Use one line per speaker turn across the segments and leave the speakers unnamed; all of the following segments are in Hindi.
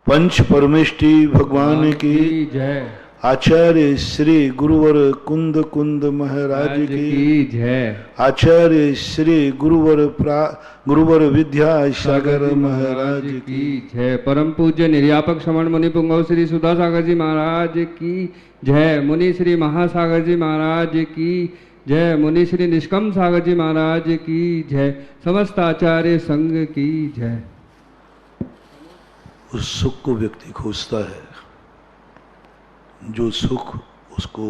पंच परमेष्टि भगवान की
जय।
आचार्य श्री गुरुवर कुंद कुंद महाराज की
जय।
आचार्य श्री गुरुवर विद्या सागर महाराज की
जय। परम पूज्य निर्यापक श्रमण मुनि पुंगव श्री सुधा सागर जी महाराज की जय। मुनि श्री महासागर जी महाराज की जय। मुनि श्री निष्कम सागर जी महाराज की जय। समस्त आचार्य संघ की जय।
उस सुख को व्यक्ति खोजता है जो सुख उसको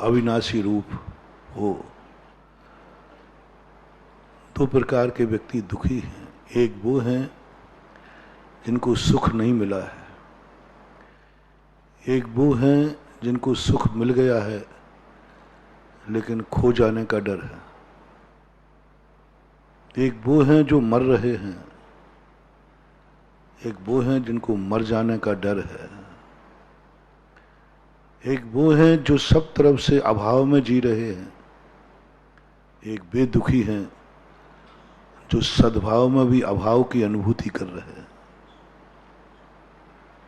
अविनाशी रूप हो। दो प्रकार के व्यक्ति दुखी हैं। एक वो हैं जिनको सुख नहीं मिला है, एक वो हैं जिनको सुख मिल गया है लेकिन खो जाने का डर है। एक वो हैं जो मर रहे हैं, एक वो हैं जिनको मर जाने का डर है। एक वो हैं जो सब तरफ से अभाव में जी रहे हैं, एक वे दुखी हैं जो सद्भाव में भी अभाव की अनुभूति कर रहे हैं।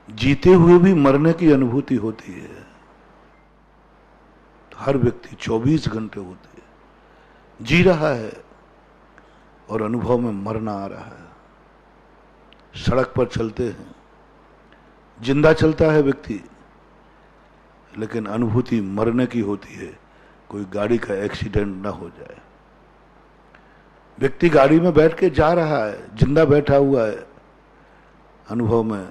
जीते हुए भी मरने की अनुभूति होती है। हर व्यक्ति 24 घंटे होते हैं, जी रहा है और अनुभव में मरना आ रहा है। सड़क पर चलते हैं, जिंदा चलता है व्यक्ति, लेकिन अनुभूति मरने की होती है, कोई गाड़ी का एक्सीडेंट ना हो जाए। व्यक्ति गाड़ी में बैठ के जा रहा है, जिंदा बैठा हुआ है, अनुभव में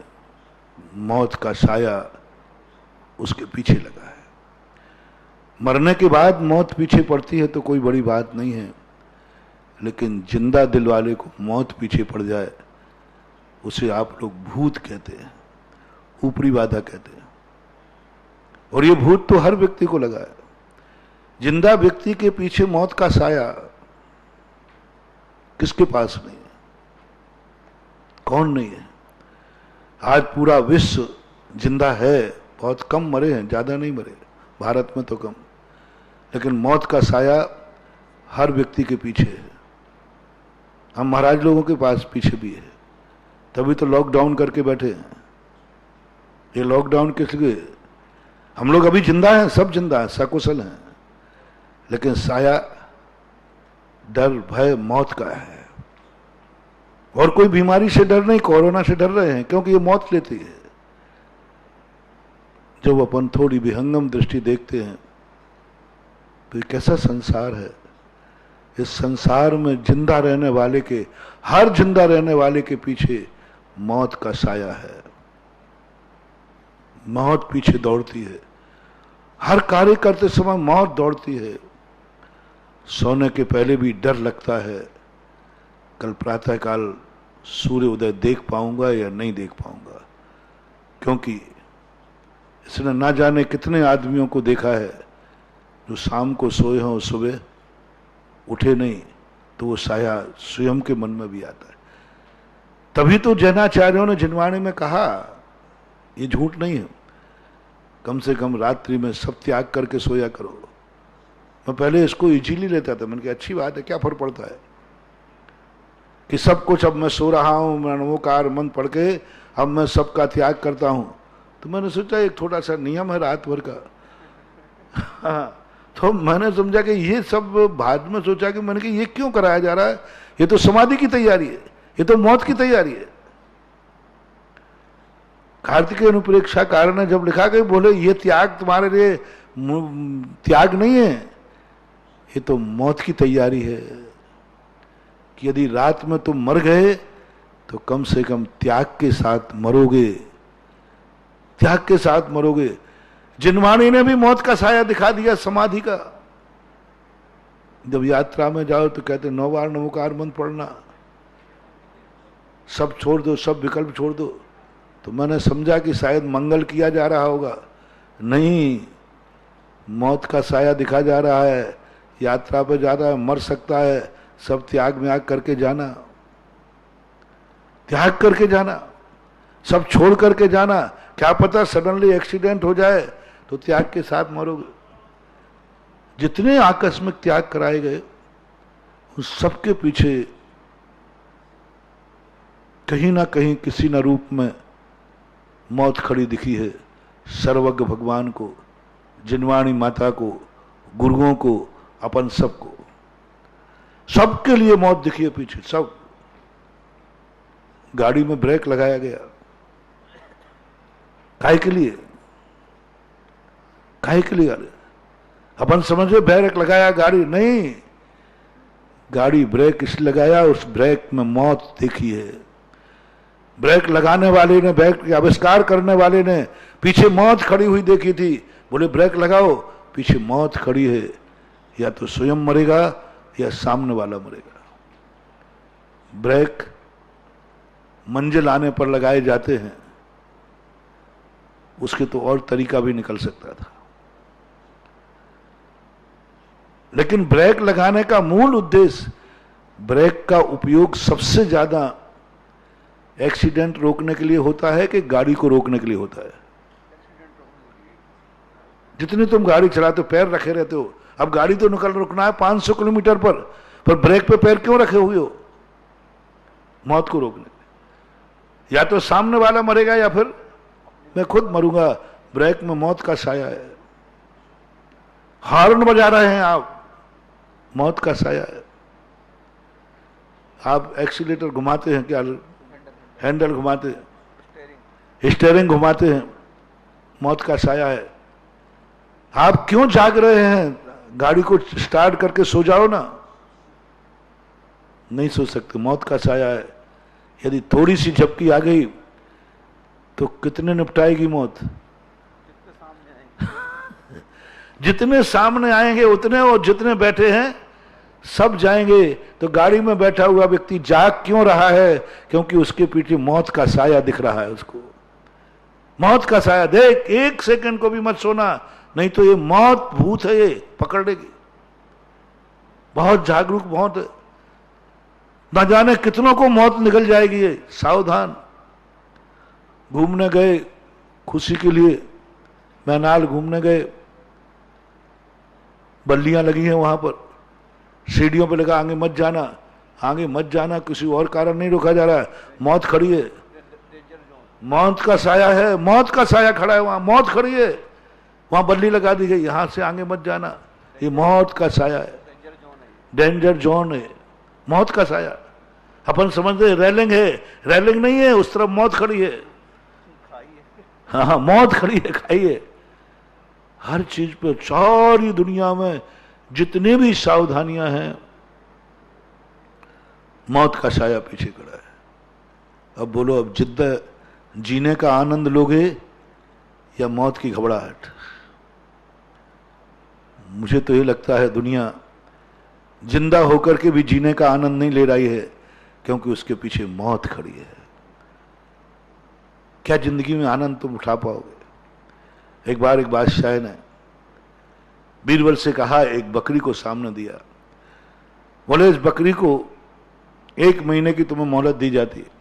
मौत का साया उसके पीछे लगा है। मरने के बाद मौत पीछे पड़ती है तो कोई बड़ी बात नहीं है, लेकिन जिंदा दिल वाले को मौत पीछे पड़ जाए उसे आप लोग भूत कहते हैं, ऊपरी बाधा कहते हैं। और ये भूत तो हर व्यक्ति को लगा है। जिंदा व्यक्ति के पीछे मौत का साया किसके पास नहीं है? कौन नहीं है? आज पूरा विश्व जिंदा है, बहुत कम मरे हैं, ज्यादा नहीं मरे, भारत में तो कम, लेकिन मौत का साया हर व्यक्ति के पीछे है। हम महाराज लोगों के पास पीछे भी है, तभी तो लॉकडाउन करके बैठे हैं। ये लॉकडाउन किस लिए? हम लोग अभी जिंदा हैं, सब जिंदा हैं, सकुशल हैं, लेकिन साया डर भय मौत का है। और कोई बीमारी से डर नहीं, कोरोना से डर रहे हैं क्योंकि ये मौत लेती है। जब अपन थोड़ी विहंगम दृष्टि देखते हैं तो ये कैसा संसार है। इस संसार में जिंदा रहने वाले के, हर जिंदा रहने वाले के पीछे मौत का साया है। मौत पीछे दौड़ती है, हर कार्य करते समय मौत दौड़ती है। सोने के पहले भी डर लगता है, कल प्रातःकाल सूर्य उदय देख पाऊंगा या नहीं देख पाऊंगा, क्योंकि इसने ना जाने कितने आदमियों को देखा है जो शाम को सोए हों, सुबह उठे नहीं तो वो साया स्वयं के मन में भी आता है। तभी तो जैनाचार्यों ने जिनवाणी में कहा, ये झूठ नहीं है, कम से कम रात्रि में सब त्याग करके सोया करो। मैं पहले इसको इजीली लेता था, मैंने कहा अच्छी बात है, क्या फर्क पड़ता है कि सब कुछ अब मैं सो रहा हूं, मैं नमोकार मंत्र पढ़ के अब मैं सबका त्याग करता हूं। तो मैंने सोचा एक थोड़ा सा नियम है रात भर का। हाँ, तो मैंने समझा कि ये सब, बाद में सोचा कि मैंने कहा ये क्यों कराया जा रहा है, ये तो समाधि की तैयारी है, ये तो मौत की तैयारी है। कार्तिकेय अनुप्रेक्षाकार ने जब लिखा कि बोले ये त्याग तुम्हारे लिए त्याग नहीं है, ये तो मौत की तैयारी है, कि यदि रात में तुम मर गए तो कम से कम त्याग के साथ मरोगे, त्याग के साथ मरोगे। जिनवाणी ने भी मौत का साया दिखा दिया समाधि का। जब यात्रा में जाओ तो कहते 9 बार नमोकार मंत्र पढ़ना, सब छोड़ दो, सब विकल्प छोड़ दो। तो मैंने समझा कि शायद मंगल किया जा रहा होगा, नहीं, मौत का साया दिखा जा रहा है। यात्रा पे जा रहा है, मर सकता है, सब त्याग में करके जाना, त्याग करके जाना, सब छोड़ करके जाना। क्या पता सडनली एक्सीडेंट हो जाए तो त्याग के साथ मरोगे। जितने आकस्मिक त्याग कराए गए उस सबके पीछे कहीं ना कहीं किसी न रूप में मौत खड़ी दिखी है सर्वज्ञ भगवान को, जिनवाणी माता को, गुरुओं को, अपन सबको, सबके लिए मौत दिखी है पीछे। सब गाड़ी में ब्रेक लगाया गया, काहे के लिए? काहे के लिए? अपन समझे ब्रेक लगाया गाड़ी, नहीं, गाड़ी ब्रेक इसलिए लगाया, उस ब्रेक में मौत देखी है। ब्रेक लगाने वाले ने, ब्रेक के आविष्कार करने वाले ने पीछे मौत खड़ी हुई देखी थी, बोले ब्रेक लगाओ, पीछे मौत खड़ी है, या तो स्वयं मरेगा या सामने वाला मरेगा। ब्रेक मंजिल आने पर लगाए जाते हैं, उसके तो और तरीका भी निकल सकता था, लेकिन ब्रेक लगाने का मूल उद्देश्य, ब्रेक का उपयोग सबसे ज्यादा एक्सीडेंट रोकने के लिए होता है कि गाड़ी को रोकने के लिए होता है? जितनी तुम गाड़ी चलाते हो पैर रखे रहते हो, अब गाड़ी तो निकल रुकना है 500 किलोमीटर पर ब्रेक पे पैर क्यों रखे हुए हो? मौत को रोकने, या तो सामने वाला मरेगा या फिर मैं खुद मरूंगा। ब्रेक में मौत का साया है। हॉर्न बजा रहे हैं आप, मौत का साया है। आप एक्सीलेटर घुमाते हैं क्या? हैंडल घुमाते हैं, स्टीयरिंग घुमाते हैं, मौत का साया है। आप क्यों जाग रहे हैं? गाड़ी को स्टार्ट करके सो जाओ ना, नहीं सो सकते, मौत का साया है। यदि थोड़ी सी झपकी आ गई तो कितने निपटाएगी मौत? जितने सामने आएंगे उतने, और जितने बैठे हैं सब जाएंगे। तो गाड़ी में बैठा हुआ व्यक्ति जाग क्यों रहा है? क्योंकि उसके पीछे मौत का साया दिख रहा है उसको। मौत का साया देख, एक सेकंड को भी मत सोना, नहीं तो ये मौत भूत है, ये पकड़ लेगी। बहुत जागरूक बहुत है, न जाने कितनों को मौत निकल जाएगी ये, सावधान। घूमने गए खुशी के लिए, मैनाल घूमने गए, बल्लियां लगी हैं वहां पर, सीढ़ियों पे लगा आगे मत जाना, आगे मत जाना, किसी और कारण नहीं रोका जा रहा है, मौत खड़ी है, मौत का साया है, मौत का साया खड़ा है वहां, मौत खड़ी है, वहां बल्ली लगा दी गई, यहां से आगे मत जाना, ये मौत का साया है, डेंजर जोन है, मौत का साया। अपन समझते रेलिंग है, रेलिंग नहीं है, उस तरफ मौत खड़ी है। हाँ, मौत खड़ी है, खाइए। हर चीज पे, सारी दुनिया में जितनी भी सावधानियां हैं, मौत का साया पीछे खड़ा है। अब बोलो, अब जिद्द जीने का आनंद लोगे या मौत की घबराहट? मुझे तो ये लगता है दुनिया जिंदा होकर के भी जीने का आनंद नहीं ले रही है, क्योंकि उसके पीछे मौत खड़ी है। क्या जिंदगी में आनंद तुम उठा पाओगे? एक बार एक बादशाह ने बीरबल से कहा, एक बकरी को सामने दिया, बोले इस बकरी को 1 महीने की तुम्हें मोहलत दी जाती है,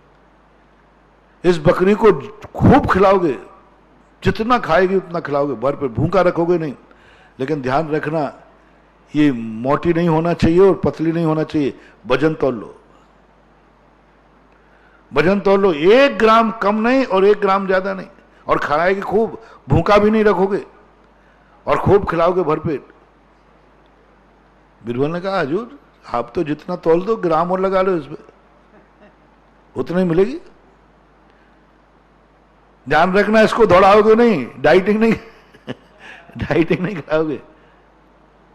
इस बकरी को खूब खिलाओगे, जितना खाएगी उतना खिलाओगे, भर पेट, भूखा रखोगे नहीं, लेकिन ध्यान रखना ये मोटी नहीं होना चाहिए और पतली नहीं होना चाहिए, वजन तौल लो, वजन तौल लो, 1 ग्राम कम नहीं और 1 ग्राम ज्यादा नहीं, और खाएगी खूब, भूखा भी नहीं रखोगे और खूब खिलाओगे भरपेट। बीरबल ने कहा, हजूर आप तो जितना तौल दो, ग्राम और लगा लो इसमें, उतना ही मिलेगी। ध्यान रखना, इसको दौड़ाओगे नहीं, डाइटिंग नहीं डाइटिंग नहीं कराओगे,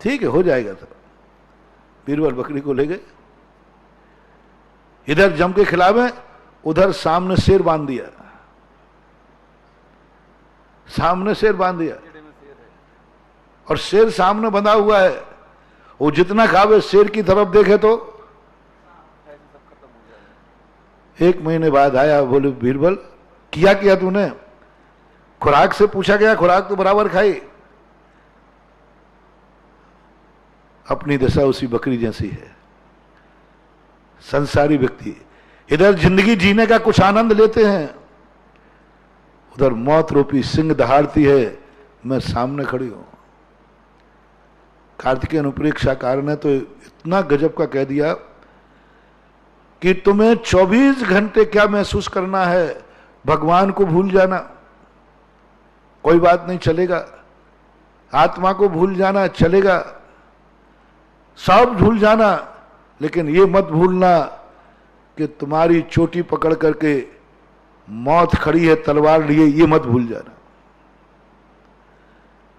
ठीक है, हो जाएगा। तो बीरबल बकरी को ले गए, इधर जम के खिलावे, उधर सामने शेर बांध दिया, सामने शेर बांध दिया, और शेर सामने बंधा हुआ है, वो जितना खावे शेर की तरफ देखे तो 1 महीने बाद आया, बोले बीरबल किया किया तूने? खुराक से पूछा गया, खुराक तो बराबर खाई, अपनी दशा उसी बकरी जैसी है। संसारी व्यक्ति इधर जिंदगी जीने का कुछ आनंद लेते हैं, उधर मौत रूपी सिंह दहाड़ती है, मैं सामने खड़ी हूं। कार्तिकेय अनुप्रेक्षाकार ने तो इतना गजब का कह दिया कि तुम्हें 24 घंटे क्या महसूस करना है, भगवान को भूल जाना, कोई बात नहीं, चलेगा। आत्मा को भूल जाना चलेगा, सब भूल जाना, लेकिन ये मत भूलना कि तुम्हारी चोटी पकड़ करके मौत खड़ी है तलवार लिए, ये मत भूल जाना।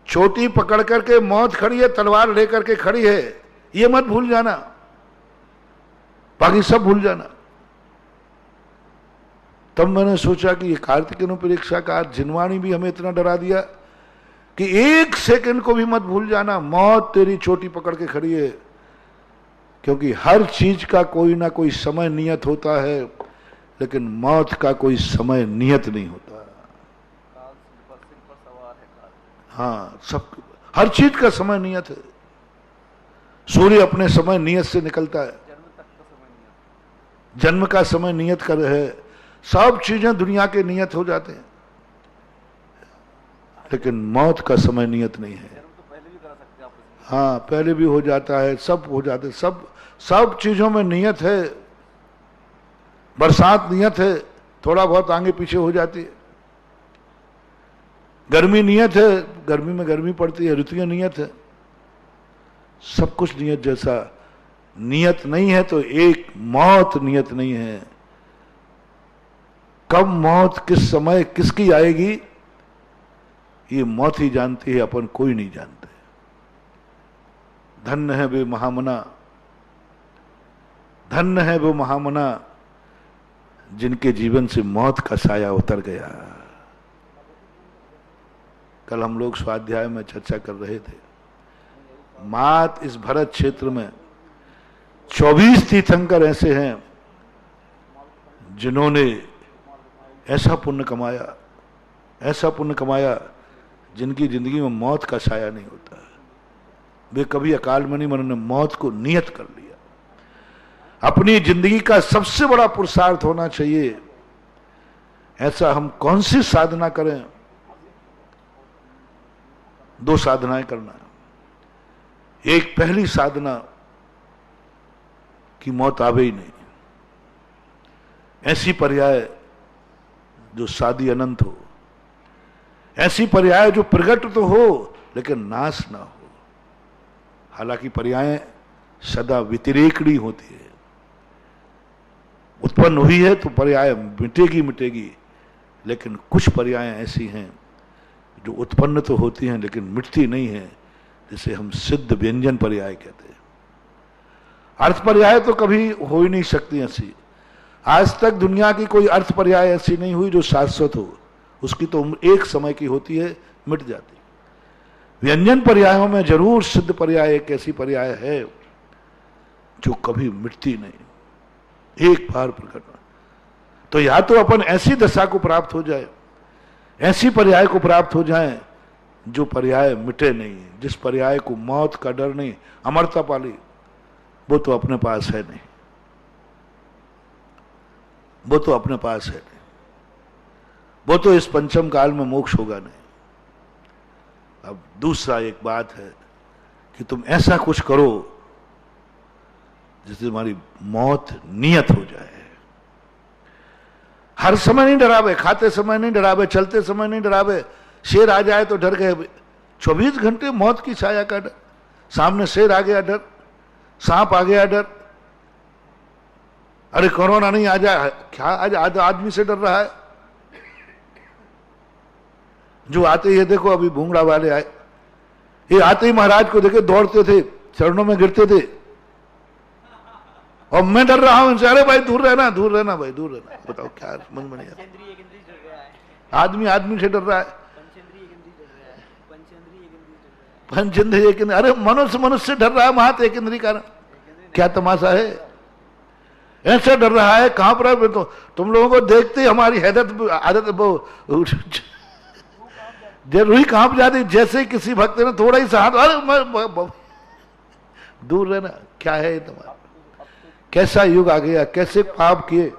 चोटी पकड़ करके मौत खड़ी है तलवार लेकर के खड़ी है, ये मत भूल जाना, बाकी सब भूल जाना। तब मैंने सोचा कि ये कार्तिकेय परीक्षा का जिनवाणी भी हमें इतना डरा दिया कि एक सेकंड को भी मत भूल जाना, मौत तेरी चोटी पकड़ के खड़ी है। क्योंकि हर चीज का कोई ना कोई समय नियत होता है, लेकिन मौत का कोई समय नियत नहीं होता। हाँ, सब हर चीज का समय नियत है। सूर्य अपने समय नियत से निकलता है, जन्म का समय नियत कर है, सब चीजें दुनिया के नियत हो जाते हैं, लेकिन मौत का समय नियत नहीं है। हाँ, पहले भी हो जाता है, सब हो जाते, सब चीजों में नियत है। बरसात नियत है, थोड़ा बहुत आगे पीछे हो जाती है। गर्मी नियत है, गर्मी में गर्मी पड़ती है, ऋतुएं नियत है, सब कुछ नियत। जैसा नियत नहीं है तो एक मौत नियत नहीं है। कब मौत किस समय किसकी आएगी ये मौत ही जानती है, अपन कोई नहीं जानते। धन्य है वे महामना, धन्य है वो महामना जिनके जीवन से मौत का साया उतर गया। कल हम लोग स्वाध्याय में चर्चा कर रहे थे, मात इस भरत क्षेत्र में 24 तीर्थंकर ऐसे हैं जिन्होंने ऐसा पुण्य कमाया, ऐसा पुण्य कमाया जिनकी जिंदगी में मौत का साया नहीं होता। वे कभी अकाल में नहीं मरे, उन्होंने मौत को नियत कर लिया। अपनी जिंदगी का सबसे बड़ा पुरुषार्थ होना चाहिए। ऐसा हम कौन सी साधना करें? 2 साधनाएं करना। एक, पहली साधना कि मौत आवे ही नहीं, ऐसी पर्याय जो शादी अनंत हो, ऐसी पर्याय जो प्रगट तो हो लेकिन नाश ना हो। हालांकि पर्याय सदा व्यतिरेकणी होती है, उत्पन्न हुई है तो पर्याय मिटेगी, लेकिन कुछ पर्याय ऐसी हैं जो उत्पन्न तो होती हैं लेकिन मिटती नहीं है, जिसे हम सिद्ध व्यंजन पर्याय कहते हैं। अर्थ पर्याय तो कभी हो ही नहीं सकती ऐसी। आज तक दुनिया की कोई अर्थ पर्याय ऐसी नहीं हुई जो शाश्वत हो, उसकी तो उम्र एक समय की होती है, मिट जाती। व्यंजन पर्यायों में जरूर सिद्ध पर्याय एक ऐसी पर्याय है जो कभी मिटती नहीं, एक बार प्रकट। तो या तो अपन ऐसी दशा को प्राप्त हो जाए, ऐसी पर्याय को प्राप्त हो जाए जो पर्याय मिटे नहीं, जिस पर्याय को मौत का डर नहीं, अमरता पाली, वो तो अपने पास है नहीं, वो तो अपने पास है नहीं, वो तो इस पंचम काल में मोक्ष होगा नहीं। अब दूसरा एक बात है कि तुम ऐसा कुछ करो जिससे तुम्हारी मौत नियत हो जाए। हर समय नहीं डरावे, खाते समय नहीं डरावे, चलते समय नहीं डरावे। शेर आ जाए तो डर गए, 24 घंटे मौत की छाया का डर। सामने शेर आ गया डर, सांप आ गया डर, अरे कोरोना नहीं आ जाए, क्या आज आदमी से डर रहा है। जो आते ही देखो अभी भूंगड़ा वाले आए, ये आते ही महाराज को देखे दौड़ते थे, चरणों में गिरते थे, और मैं डर रहा हूं इनसे, अरे भाई दूर रहना, दूर रहना भाई, दूर रहना। बताओ क्या समझ में नहीं आता। आदमी से डर रहा है, पंचेंद्रिय केंद्र, अरे मनुष्य से डर रहा है, महत एक इंद्रिय कारण। क्या तमाशा है, ऐसा डर रहा है। कहां पर तो तुम लोगों को देखते ही हमारी आदत रूही कांप जाती, जैसे किसी भक्त ने थोड़ा ही सा हाथ, अरे दूर रहना। क्या है तुम्हारा, कैसा युग आ गया, कैसे पाप किए।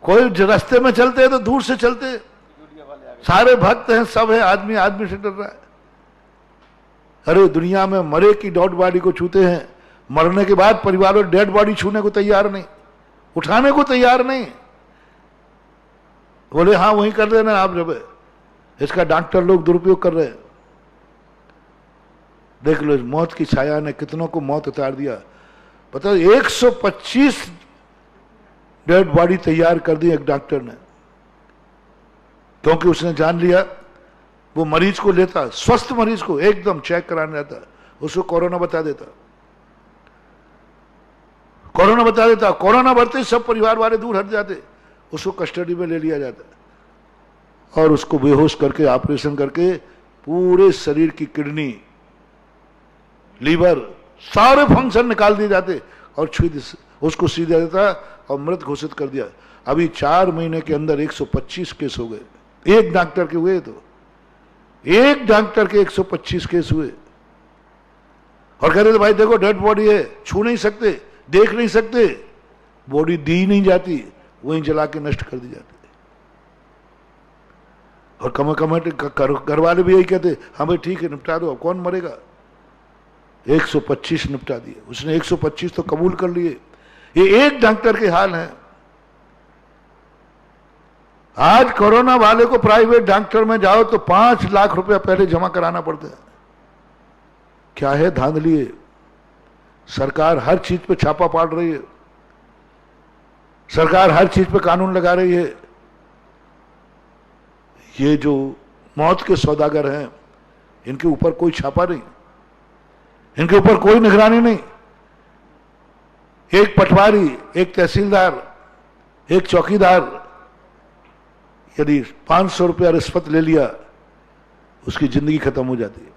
कोई रास्ते में चलते हैं तो दूर से चलते, सारे भक्त हैं, सब है, आदमी से डर रहा है। अरे दुनिया में मरे की डेड बॉडी को छूते हैं, मरने के बाद परिवार डेड बॉडी छूने को तैयार नहीं, उठाने को तैयार नहीं। बोले हाँ वहीं कर देना आप, जब इसका डॉक्टर लोग दुरुपयोग कर रहे हैं। देख लो, मौत की छाया ने कितनों को मौत उतार दिया। पता है 125 डेड बॉडी तैयार कर दी एक डॉक्टर ने, क्योंकि उसने जान लिया वो मरीज को लेता, स्वस्थ मरीज को एकदम चेक कराने जाता, उसको कोरोना बता देता, कोरोना बता देता, कोरोना बढ़ते सब परिवार वाले दूर हट जाते, उसको कस्टडी में ले लिया जाता और उसको बेहोश करके ऑपरेशन करके पूरे शरीर की किडनी, लीवर, सारे फंक्शन निकाल दिए जाते और उसको सीधा देता और मृत घोषित कर दिया। अभी 4 महीने के अंदर 125 केस हो गए, एक डॉक्टर के हुए, तो एक डॉक्टर के 125 केस हुए। और कह रहे थे भाई देखो डेड बॉडी है, छू नहीं सकते, देख नहीं सकते, बॉडी दी नहीं जाती, वहीं जला के नष्ट कर दी जाती। और कमेंट घर वाले भी यही कहते, हाँ भाई ठीक है निपटा दो, अब कौन मरेगा। 125 निपटा दिए उसने, 125 तो कबूल कर लिए। ये एक डॉक्टर के हाल है। आज कोरोना वाले को प्राइवेट डॉक्टर में जाओ तो 5 लाख रुपया पहले जमा कराना पड़ता है। क्या है धांधली है। सरकार हर चीज पे छापा पाड़ रही है, सरकार हर चीज पे कानून लगा रही है। ये जो मौत के सौदागर हैं इनके ऊपर कोई छापा नहीं, इनके ऊपर कोई निगरानी नहीं। एक पटवारी, एक तहसीलदार, एक चौकीदार यदि 500 रुपया रिश्वत ले लिया, उसकी जिंदगी खत्म हो जाती है,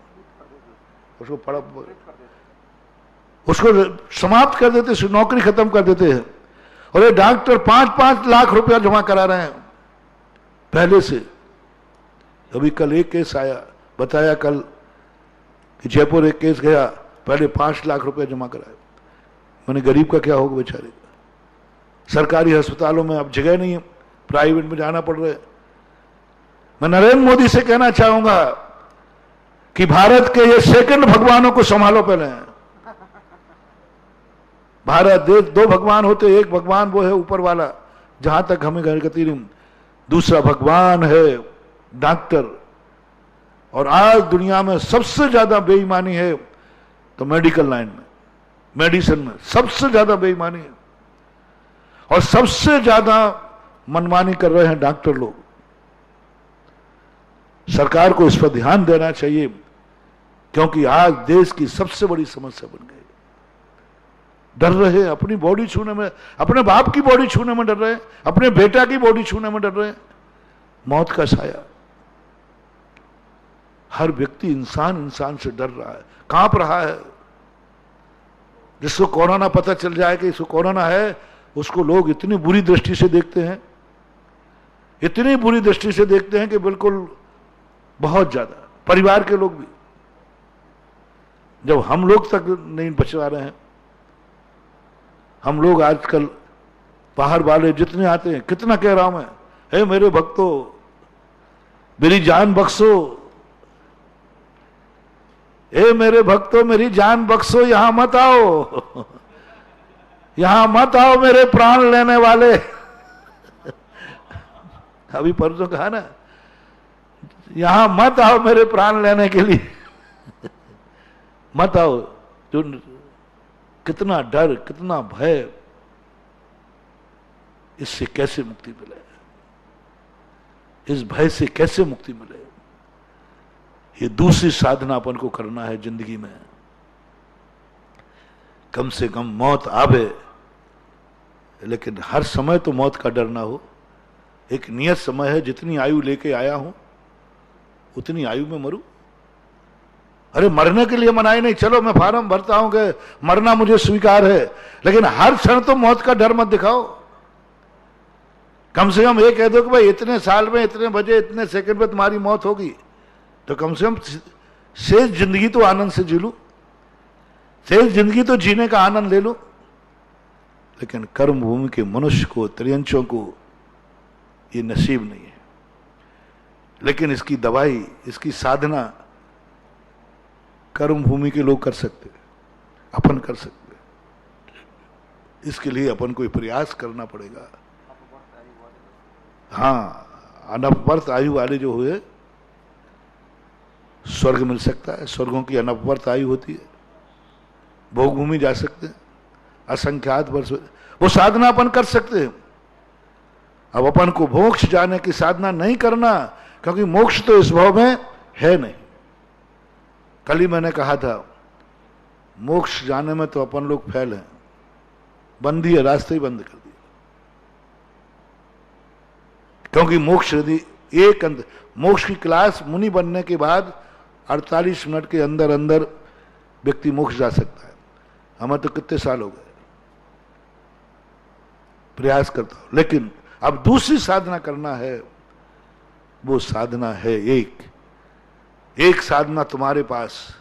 उसको समाप्त कर देते, उसकी नौकरी खत्म कर देते हैं। और ये डॉक्टर 5-5 लाख रुपया जमा करा रहे हैं पहले से। अभी कल एक केस आया, बताया कल कि जयपुर एक केस गया, पहले 5 लाख रुपया जमा कराया। मैंने गरीब का क्या होगा बेचारे का। सरकारी अस्पतालों में अब जगह नहीं है, प्राइवेट में जाना पड़ रहा है। मैं नरेंद्र मोदी से कहना चाहूंगा कि भारत के ये सेकंड भगवानों को संभालो पहले। भारत देश 2 भगवान होते, एक भगवान वो है ऊपर वाला, जहां तक हमें गति नहीं, दूसरा भगवान है डॉक्टर। और आज दुनिया में सबसे ज्यादा बेईमानी है तो मेडिकल लाइन में, मेडिसिन में सबसे ज्यादा बेईमानी है और सबसे ज्यादा मनमानी कर रहे हैं डॉक्टर लोग। सरकार को इस पर ध्यान देना चाहिए, क्योंकि आज देश की सबसे बड़ी समस्या बन गई। डर रहे हैं अपनी बॉडी छूने में, अपने बाप की बॉडी छूने में डर रहे हैं, अपने बेटा की बॉडी छूने में डर रहे हैं। मौत का साया, हर व्यक्ति इंसान से डर रहा है, कांप रहा है। जिसको कोरोना पता चल जाए कि इसको कोरोना है, उसको लोग इतनी बुरी दृष्टि से देखते हैं, इतनी बुरी दृष्टि से देखते हैं कि बिल्कुल बहुत ज्यादा, परिवार के लोग भी। जब हम लोग तक नहीं बचवा रहे हैं, हम लोग आजकल बाहर वाले जितने आते हैं, कितना कह रहा हूं मैं, हे मेरे भक्तों मेरी जान बख्शो, हे मेरे भक्तों मेरी जान बख्शो, यहां मत आओ, यहां मत आओ मेरे प्राण लेने वाले। अभी परसों कहा ना, यहां मत आओ मेरे प्राण लेने के लिए, मत आओ। जो कितना डर, कितना भय, इससे कैसे मुक्ति मिले, इस भय से कैसे मुक्ति मिले। ये दूसरी साधना अपन को करना है जिंदगी में। कम से कम मौत आवे, लेकिन हर समय तो मौत का डर ना हो। एक नियत समय है, जितनी आयु लेके आया हूं उतनी आयु में मरूं। अरे मरने के लिए मनाई नहीं, चलो मैं फार्म भरता हूं कि मरना मुझे स्वीकार है, लेकिन हर क्षण तो मौत का डर मत दिखाओ। कम से कम ये कह दो कि भाई इतने साल में, इतने बजे, इतने सेकंड में तुम्हारी मौत होगी, तो कम से कम शेष जिंदगी तो आनंद से जी लूं, शेष जिंदगी तो जीने का आनंद ले लूं। लेकिन कर्म भूमि के मनुष्य को, त्रियंचों को ये नसीब नहीं है। लेकिन इसकी दवाई, इसकी साधना कर्म भूमि के लोग कर सकते, अपन कर सकते। इसके लिए अपन को प्रयास करना पड़ेगा। हाँ, अनपवर्त आयु वाले जो हुए स्वर्ग मिल सकता है, स्वर्गों की अनपवर्त आयु होती है, भोग भूमि जा सकते हैं, असंख्यात वर्ष वो साधना अपन कर सकते हैं। अब अपन को मोक्ष जाने की साधना नहीं करना, क्योंकि मोक्ष तो इस भाव में है नहीं। कल ही मैंने कहा था मोक्ष जाने में तो अपन लोग फैल हैं, बंदी है, रास्ते ही बंद कर दिए। क्योंकि मोक्ष यदि मोक्ष की क्लास मुनि बनने के बाद 48 मिनट के अंदर अंदर व्यक्ति मोक्ष जा सकता है। हमें तो कितने साल हो गए, प्रयास करता हूं। लेकिन अब दूसरी साधना करना है, वो साधना है एक साधना तुम्हारे पास,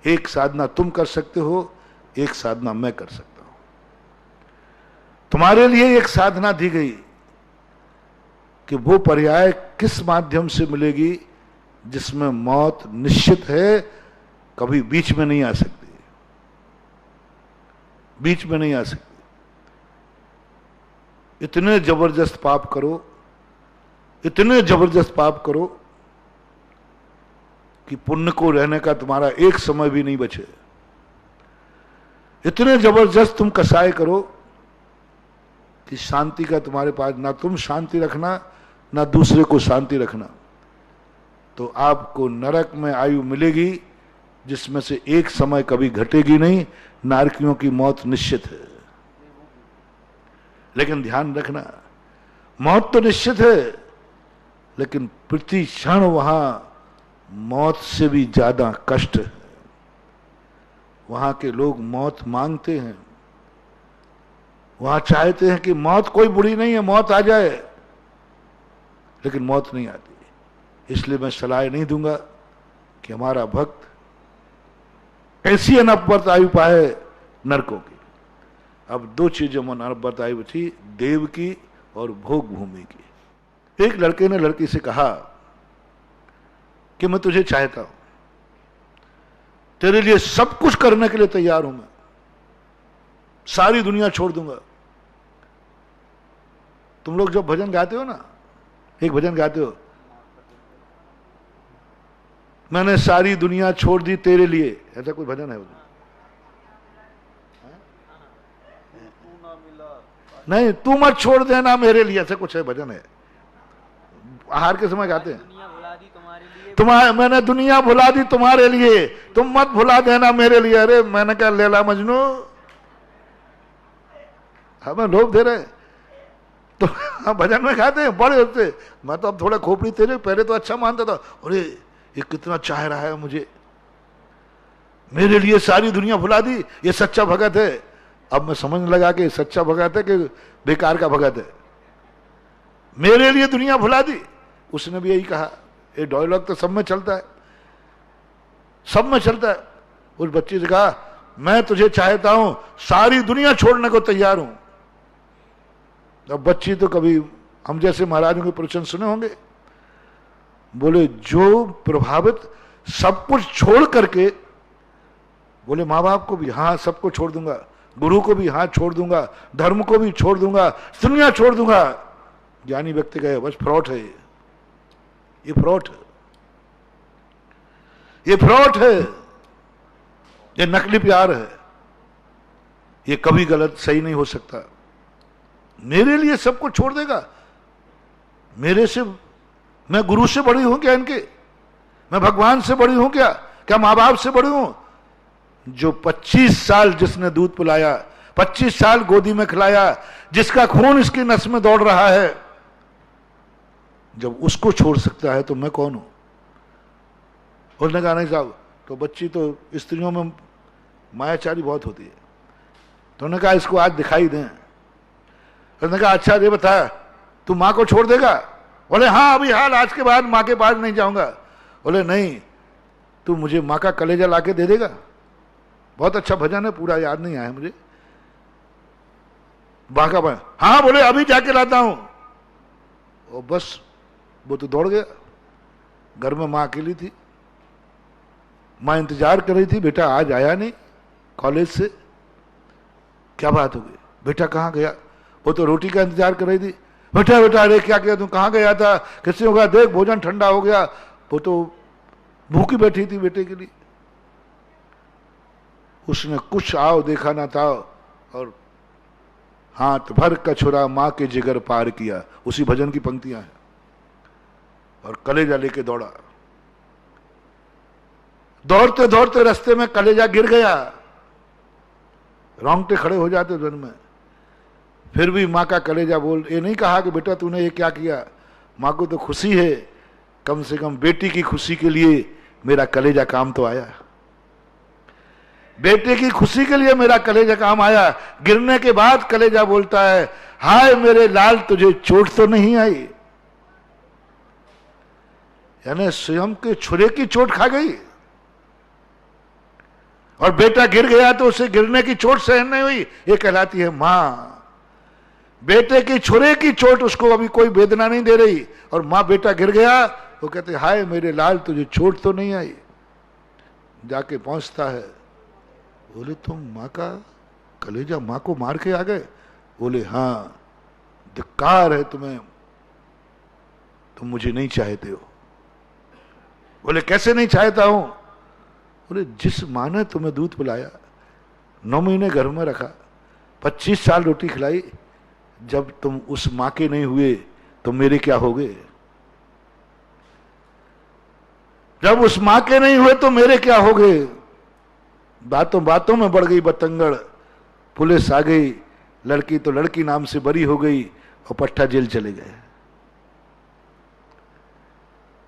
एक साधना तुम कर सकते हो, एक साधना मैं कर सकता हूं। तुम्हारे लिए एक साधना दी गई कि वो पर्याय किस माध्यम से मिलेगी जिसमें मौत निश्चित है, कभी बीच में नहीं आ सकती, बीच में नहीं आ सकती। इतने जबरदस्त पाप करो, इतने जबरदस्त पाप करो कि पुण्य को रहने का तुम्हारा एक समय भी नहीं बचे। इतने जबरदस्त तुम कसाई करो कि शांति का तुम्हारे पास ना तुम शांति रखना ना दूसरे को शांति रखना, तो आपको नरक में आयु मिलेगी जिसमें से एक समय कभी घटेगी नहीं। नारकियों की मौत निश्चित है। लेकिन ध्यान रखना, मौत तो निश्चित है, लेकिन प्रति क्षण वहां मौत से भी ज्यादा कष्ट है। वहां के लोग मौत मांगते हैं, वहां चाहते हैं कि मौत कोई बुरी नहीं है, मौत आ जाए, लेकिन मौत नहीं आती। इसलिए मैं सलाह नहीं दूंगा कि हमारा भक्त ऐसी अनपवर्त आयु पाए नरकों की। अब दो चीजें मन अनपवर्त आयु थी, देव की और भोग भूमि की। एक लड़के ने लड़की से कहा कि मैं तुझे चाहता हूं, तेरे लिए सब कुछ करने के लिए तैयार हूं, मैं सारी दुनिया छोड़ दूंगा। तुम लोग जब भजन गाते हो ना, एक भजन गाते हो, मैंने सारी दुनिया छोड़ दी तेरे लिए, ऐसा कोई भजन है उधर? नहीं, तू मत छोड़ देना मेरे लिए, ऐसा कुछ है भजन है, आहार के समय गाते हैं। तुम्हारे मैंने दुनिया भुला दी तुम्हारे लिए, तुम मत भुला देना मेरे लिए। अरे मैंने कहा लैला मजनू, हमें लोग दे रहे तो हम भजन में गाते हैं, बड़े होते। मैं तो अब थोड़ा खोपड़ी तेरे, पहले तो अच्छा मानता था, अरे ये कितना चाह रहा है मुझे, मेरे लिए सारी दुनिया भुला दी, ये सच्चा भगत है। अब मैं समझने लगा कि सच्चा भगत है कि बेकार का भगत है। मेरे लिए दुनिया भुला दी, उसने भी यही कहा। ये डायलॉग तो सब में चलता है, सब में चलता है। उस बच्ची से कहा मैं तुझे चाहता हूं, सारी दुनिया छोड़ने को तैयार हूं। अब बच्ची तो कभी हम जैसे महाराजों के प्रवचन सुने होंगे, बोले जो प्रभावित सब कुछ छोड़ करके, बोले माँ बाप को भी हाँ सबको छोड़ दूंगा, गुरु को भी हाँ छोड़ दूंगा, धर्म को भी छोड़ दूंगा, दुनिया छोड़ दूंगा। ज्ञानी व्यक्ति कहे बस फ्रॉड है, ये फ्रॉड है, ये फ्रॉड है, ये नकली प्यार है, ये कभी गलत सही नहीं हो सकता। मेरे लिए सब कुछ छोड़ देगा, मेरे से, मैं गुरु से बड़ी हूं क्या इनके, मैं भगवान से बड़ी हूं क्या माँ बाप से बड़ी हूं? जो 25 साल जिसने दूध पिलाया, 25 साल गोदी में खिलाया, जिसका खून इसकी नस में दौड़ रहा है, जब उसको छोड़ सकता है तो मैं कौन हूं? उसने कहा नहीं साहब, तो बच्ची तो स्त्रियों में मायाचारी बहुत होती है, तो उन्होंने कहा इसको आज दिखाई दें। उसने कहा अच्छा ये बता, तू माँ को छोड़ देगा? बोले हाँ अभी हाल आज के बाद माँ के पास नहीं जाऊंगा। बोले नहीं, तू मुझे माँ का कलेजा लाके दे देगा? बहुत अच्छा भजन है, पूरा याद नहीं आया मुझे, बाका बा। हाँ बोले अभी जाके लाता हूं। और बस वो तो दौड़ गया। घर में माँ अकेली थी, माँ इंतजार कर रही थी, बेटा आज आया नहीं कॉलेज से, क्या बात हो गई, बेटा कहाँ गया? वो तो रोटी का इंतजार कर रही थी, बेटा बेटा, अरे क्या किया, तू कहाँ गया था, किसी को कहा देख भोजन ठंडा हो गया। वो तो भूखी बैठी थी बेटे के लिए। उसने कुछ आओ देखा ना था और हाथ भर कछुरा मां के जिगर पार किया। उसी भजन की पंक्तियां हैं। और कलेजा लेके दौड़ा। दौड़ते दौड़ते रास्ते में कलेजा गिर गया। रोंगटे खड़े हो जाते जन में। फिर भी मां का कलेजा बोल, ये नहीं कहा कि बेटा तूने ये क्या किया। मां को तो खुशी है, कम से कम बेटी की खुशी के लिए मेरा कलेजा काम तो आया। बेटे की खुशी के लिए मेरा कलेजा काम आया। गिरने के बाद कलेजा बोलता है, हाय मेरे लाल तुझे चोट तो नहीं आई। यानी स्वयं के छुरे की चोट खा गई। और बेटा गिर गया तो उसे गिरने की चोट सहन नहीं हुई। ये कहलाती है मां। बेटे की छुरे की चोट उसको अभी कोई वेदना नहीं दे रही, और मां बेटा गिर गया वो कहते हाय मेरे लाल तुझे चोट तो नहीं आई। जाके पहुंचता है, बोले तुम मां का कलेजा मां को मार के आ गए। बोले हां, धिक्कार है तुम्हें, तुम मुझे नहीं चाहते हो। बोले कैसे नहीं चाहता हूं। बोले जिस मां ने तुम्हें दूध पिलाया, 9 महीने घर में रखा, 25 साल रोटी खिलाई, जब तुम उस मां के नहीं हुए तो मेरे क्या होगे। जब उस मां के नहीं हुए तो मेरे क्या होगे। बातों बातों में बढ़ गई बतंगड़। पुलिस आ गई, लड़की तो लड़की नाम से बरी हो गई और पट्टा जेल चले गए।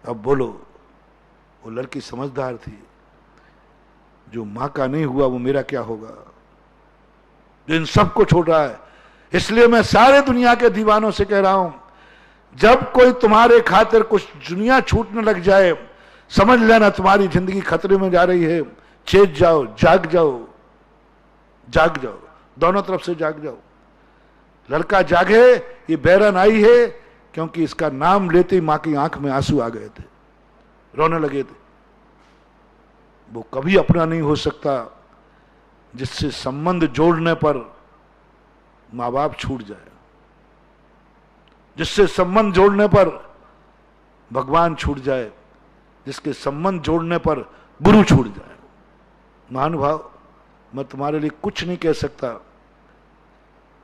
अब बोलो, वो लड़की समझदार थी, जो मां का नहीं हुआ वो मेरा क्या होगा। जो इन सबको छोड़ रहा है। इसलिए मैं सारे दुनिया के दीवानों से कह रहा हूं, जब कोई तुम्हारे खातिर कुछ दुनिया छूटने लग जाए, समझ लेना तुम्हारी जिंदगी खतरे में जा रही है। चेत जाओ, जाग जाओ, जाग जाओ, दोनों तरफ से जाग जाओ। लड़का जागे, ये बैरन आई है क्योंकि इसका नाम लेते ही मां की आंख में आंसू आ गए थे, रोने लगे थे। वो कभी अपना नहीं हो सकता जिससे संबंध जोड़ने पर मां बाप छूट जाए, जिससे संबंध जोड़ने पर भगवान छूट जाए, जिसके संबंध जोड़ने पर गुरु छूट जाए। महानुभाव, मैं तुम्हारे लिए कुछ नहीं कह सकता।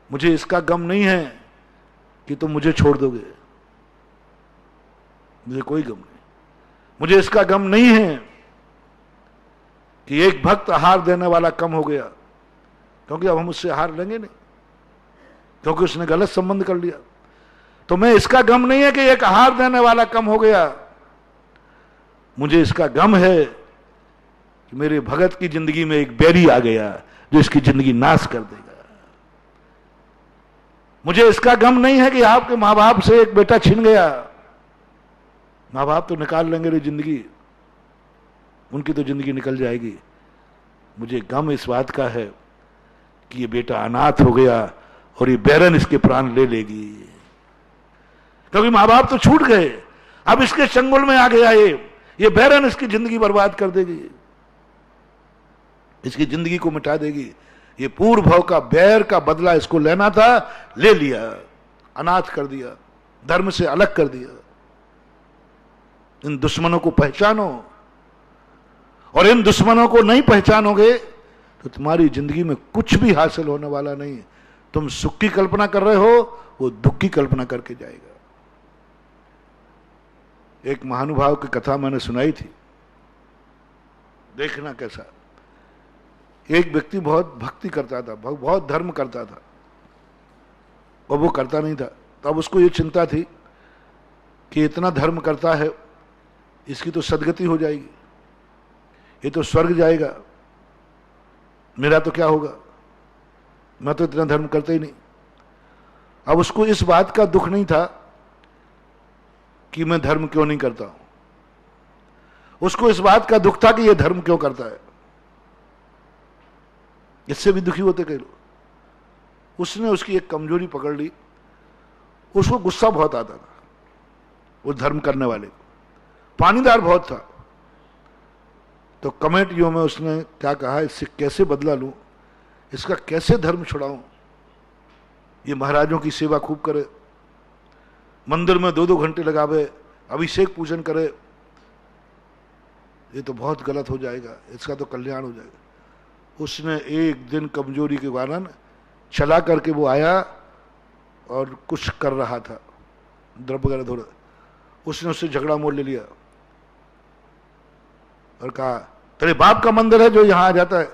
मुझे इसका गम नहीं है कि तुम मुझे छोड़ दोगे, मुझे कोई गम नहीं। मुझे इसका गम नहीं है कि एक भक्त आहार देने वाला कम हो गया, क्योंकि अब हम उससे आहार लेंगे नहीं, क्योंकि उसने गलत संबंध कर लिया। तो मैं इसका गम नहीं है कि एक आहार देने वाला कम हो गया। मुझे इसका गम है कि मेरे भगत की जिंदगी में एक बैरी आ गया जो इसकी जिंदगी नाश कर देगा। मुझे इसका गम नहीं है कि आपके मां बाप से एक बेटा छिन गया। मां बाप तो निकाल लेंगे रे जिंदगी, उनकी तो जिंदगी निकल जाएगी। मुझे गम इस बात का है कि ये बेटा अनाथ हो गया और ये बैरन इसके प्राण ले लेगी, क्योंकि मां बाप तो छूट गए। अब इसके चंगुल में आ गया ये बैरन इसकी जिंदगी बर्बाद कर देगी, इसकी जिंदगी को मिटा देगी। ये पूर्व भाव का बैर का बदला इसको लेना था, ले लिया, अनाथ कर दिया, धर्म से अलग कर दिया। इन दुश्मनों को पहचानो, और इन दुश्मनों को नहीं पहचानोगे तो तुम्हारी जिंदगी में कुछ भी हासिल होने वाला नहीं। तुम सुख की कल्पना कर रहे हो, वो दुख की कल्पना करके जाएगा। एक महानुभाव की कथा मैंने सुनाई थी, देखना कैसा। एक व्यक्ति बहुत भक्ति करता था, बहुत धर्म करता था, और वो करता नहीं था। तब उसको ये चिंता थी कि इतना धर्म करता है, इसकी तो सदगति हो जाएगी, ये तो स्वर्ग जाएगा, मेरा तो क्या होगा, मैं तो इतना धर्म करता ही नहीं। अब उसको इस बात का दुख नहीं था कि मैं धर्म क्यों नहीं करता हूं, उसको इस बात का दुख था कि ये धर्म क्यों करता है। इससे भी दुखी होते कई लोग। उसने उसकी एक कमजोरी पकड़ ली, उसको गुस्सा बहुत आता था उस धर्म करने वाले को, पानीदार बहुत था। तो कमेटियों में उसने क्या कहा, इससे कैसे बदला लूं, इसका कैसे धर्म छुड़ाऊं। ये महाराजों की सेवा खूब करे, मंदिर में 2-2 घंटे लगावे, अभिषेक पूजन करे, ये तो बहुत गलत हो जाएगा, इसका तो कल्याण हो जाएगा। उसने एक दिन कमजोरी के कारण चला करके वो आया और कुछ कर रहा था, द्रव्य वगैरह धो रहा, उसने उससे झगड़ा मोल ले लिया और कहा तेरे बाप का मंदिर है जो यहां आ जाता है।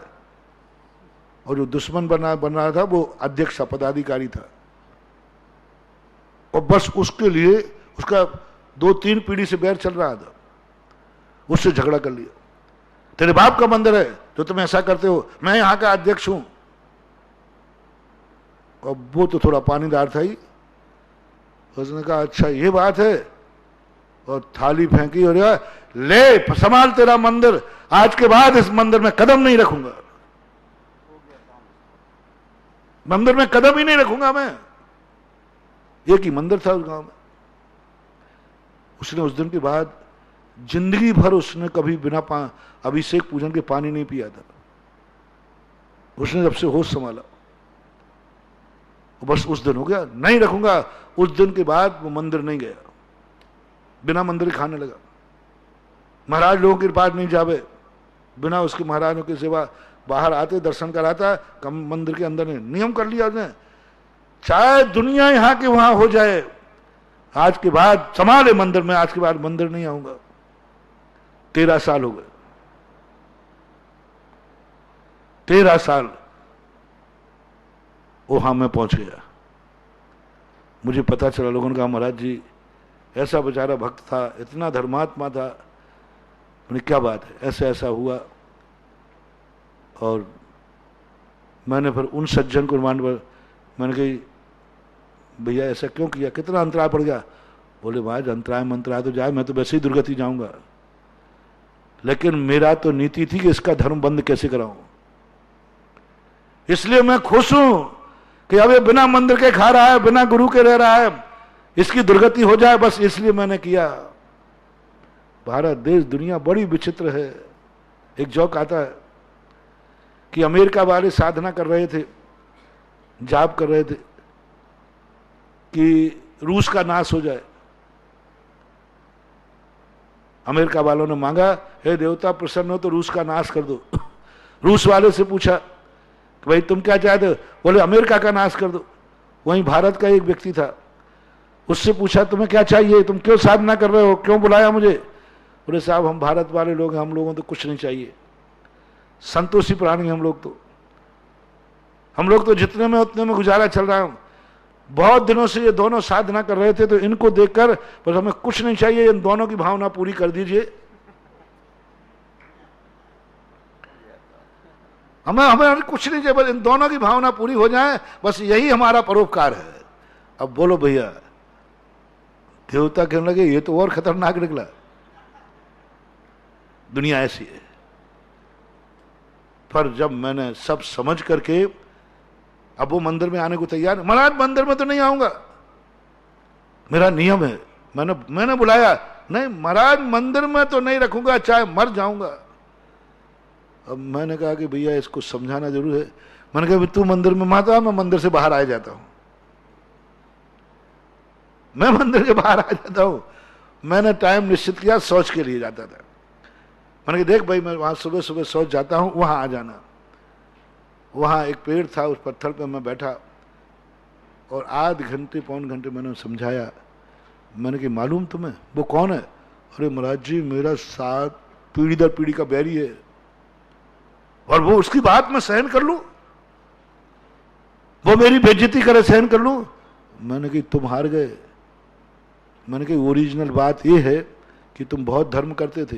और जो दुश्मन बन रहा था वो अध्यक्ष पदाधिकारी था, और बस उसके लिए उसका 2-3 पीढ़ी से बैर चल रहा था, उससे झगड़ा कर लिया। तेरे बाप का मंदिर है जो तुम ऐसा करते हो, मैं यहां का अध्यक्ष हूं। और वो तो थोड़ा पानीदार था ही, उसने कहा अच्छा ये बात है, और थाली फेंकी और ले संभाल तेरा मंदिर, आज के बाद इस मंदिर में कदम नहीं रखूंगा, मंदिर में कदम ही नहीं रखूंगा मैं। एक ही मंदिर था उस गांव में। उसने उस दिन के बाद जिंदगी भर उसने कभी बिना अभिषेक पूजन के पानी नहीं पिया था। उसने जब से होश संभाला, बस उस दिन हो गया नहीं रखूंगा। उस दिन के बाद वो मंदिर नहीं गया, बिना मंदिर खाने लगा। महाराज लोगों के पास नहीं जावे, बिना उसके महाराजों की सेवा, बाहर आते दर्शन कराता, कम मंदिर के अंदर नहीं, नियम कर लिया उसने, चाहे दुनिया यहां के वहां हो जाए, आज के बाद संभाले मंदिर में, आज के बाद मंदिर नहीं आऊंगा। 13 साल हो गए, 13 साल वहां मैं पहुंच गया। मुझे पता चला, लोगों ने कहा महाराज जी ऐसा बेचारा भक्त था, इतना धर्मात्मा था। मैंने क्या बात है, ऐसा ऐसा हुआ। और मैंने फिर उन सज्जन को मान पर मैंने कही भैया ऐसा क्यों किया, कितना अंतराय पड़ गया। बोले महाराज अंतराय मंतराय तो जाए, मैं तो वैसे ही दुर्गति जाऊंगा, लेकिन मेरा तो नीति थी कि इसका धर्म बंद कैसे कराऊं। इसलिए मैं खुश हूं कि अब ये बिना मंदिर के खा रहा है, बिना गुरु के रह रहा है, इसकी दुर्गति हो जाए, बस इसलिए मैंने किया। भारत देश दुनिया बड़ी विचित्र है। एक जोक आता है कि अमेरिका वाले साधना कर रहे थे, जाप कर रहे थे कि रूस का नाश हो जाए। अमेरिका वालों ने मांगा, हे देवता प्रसन्न हो तो रूस का नाश कर दो। रूस वाले से पूछा कि भाई तुम क्या चाहते हो, बोले अमेरिका का नाश कर दो। वहीं भारत का एक व्यक्ति था, उससे पूछा तुम्हें क्या चाहिए, तुम क्यों साधना कर रहे हो, क्यों बुलाया मुझे। बोले साहब हम भारत वाले लोग हैं, हम लोगों को तो कुछ नहीं चाहिए, संतोषी प्राणी हम लोग तो जितने में उतने में गुजारा चल रहा है। बहुत दिनों से ये दोनों साधना कर रहे थे, तो इनको देखकर बस हमें कुछ नहीं चाहिए, इन दोनों की भावना पूरी कर दीजिए। हमें कुछ नहीं चाहिए, बस इन दोनों की भावना पूरी हो जाए, बस यही हमारा परोपकार है। अब बोलो भैया, देवता कहने लगे ये तो और खतरनाक निकला, दुनिया ऐसी है। पर जब मैंने सब समझ करके, अब वो मंदिर में आने को तैयार, महाराज मंदिर में तो नहीं आऊंगा, मेरा नियम है। मैंने बुलाया, नहीं महाराज मंदिर में तो नहीं रखूंगा, चाहे मर जाऊंगा। अब मैंने कहा कि भैया इसको समझाना जरूर है। मैंने कहा तू मंदिर में मत आ, मैं मंदिर से बाहर आ जाता हूं, मैं मंदिर के बाहर आ जाता हूं। मैंने टाइम निश्चित किया, शौच के लिए जाता था। मैंने कहा देख भाई मैं वहां सुबह सुबह शौच जाता हूं, वहां आ जाना। वहां एक पेड़ था, उस पत्थर पे मैं बैठा और आध घंटे पौन घंटे मैंने समझाया। मैंने कहा मालूम तुम्हें वो कौन है। अरे महाराज जी मेरा 7 पीढ़ी दर पीढ़ी का बैरी है, और वो उसकी बात मैं सहन कर लूं, वो मेरी बेइज्जती करे सहन कर लूं। मैंने कहा तुम हार गए। मैंने कहा ओरिजिनल बात ये है कि तुम बहुत धर्म करते थे,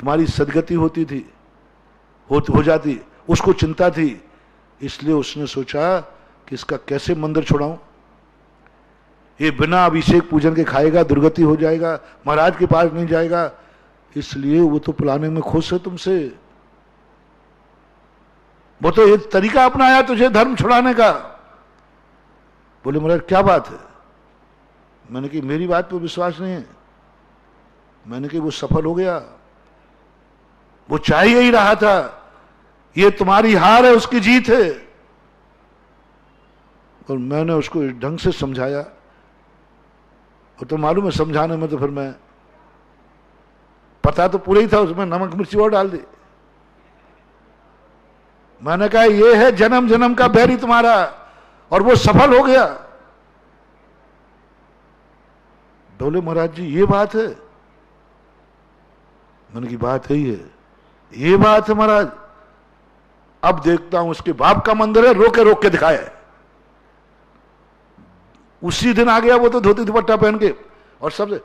तुम्हारी सदगति होती थी, हो जाती, उसको चिंता थी, इसलिए उसने सोचा कि इसका कैसे मंदिर छुड़ाऊं, ये बिना अभिषेक पूजन के खाएगा, दुर्गति हो जाएगा, महाराज के पास नहीं जाएगा, इसलिए वो तो प्लानिंग में खुश है तुमसे। वो तो एक तरीका अपनाया तुझे धर्म छुड़ाने का। बोले महाराज क्या बात है। मैंने कहा मेरी बात पे विश्वास नहीं है। मैंने कहा वो सफल हो गया, वो चाह ही रहा था, ये तुम्हारी हार है, उसकी जीत है। और मैंने उसको इस ढंग से समझाया वो तो मालूम है समझाने में, तो फिर मैं, पता तो पूरा ही था, उसमें नमक मिर्ची और डाल दी। मैंने कहा ये है जन्म जन्म का बैरी तुम्हारा, और वो सफल हो गया। बोले महाराज जी ये बात है? मैंने की बात है, ये बात है महाराज। अब देखता हूं उसके बाप का मंदिर है, रोक के दिखाया है। उसी दिन आ गया वो तो धोती दुपट्टा पहन के, और सबसे,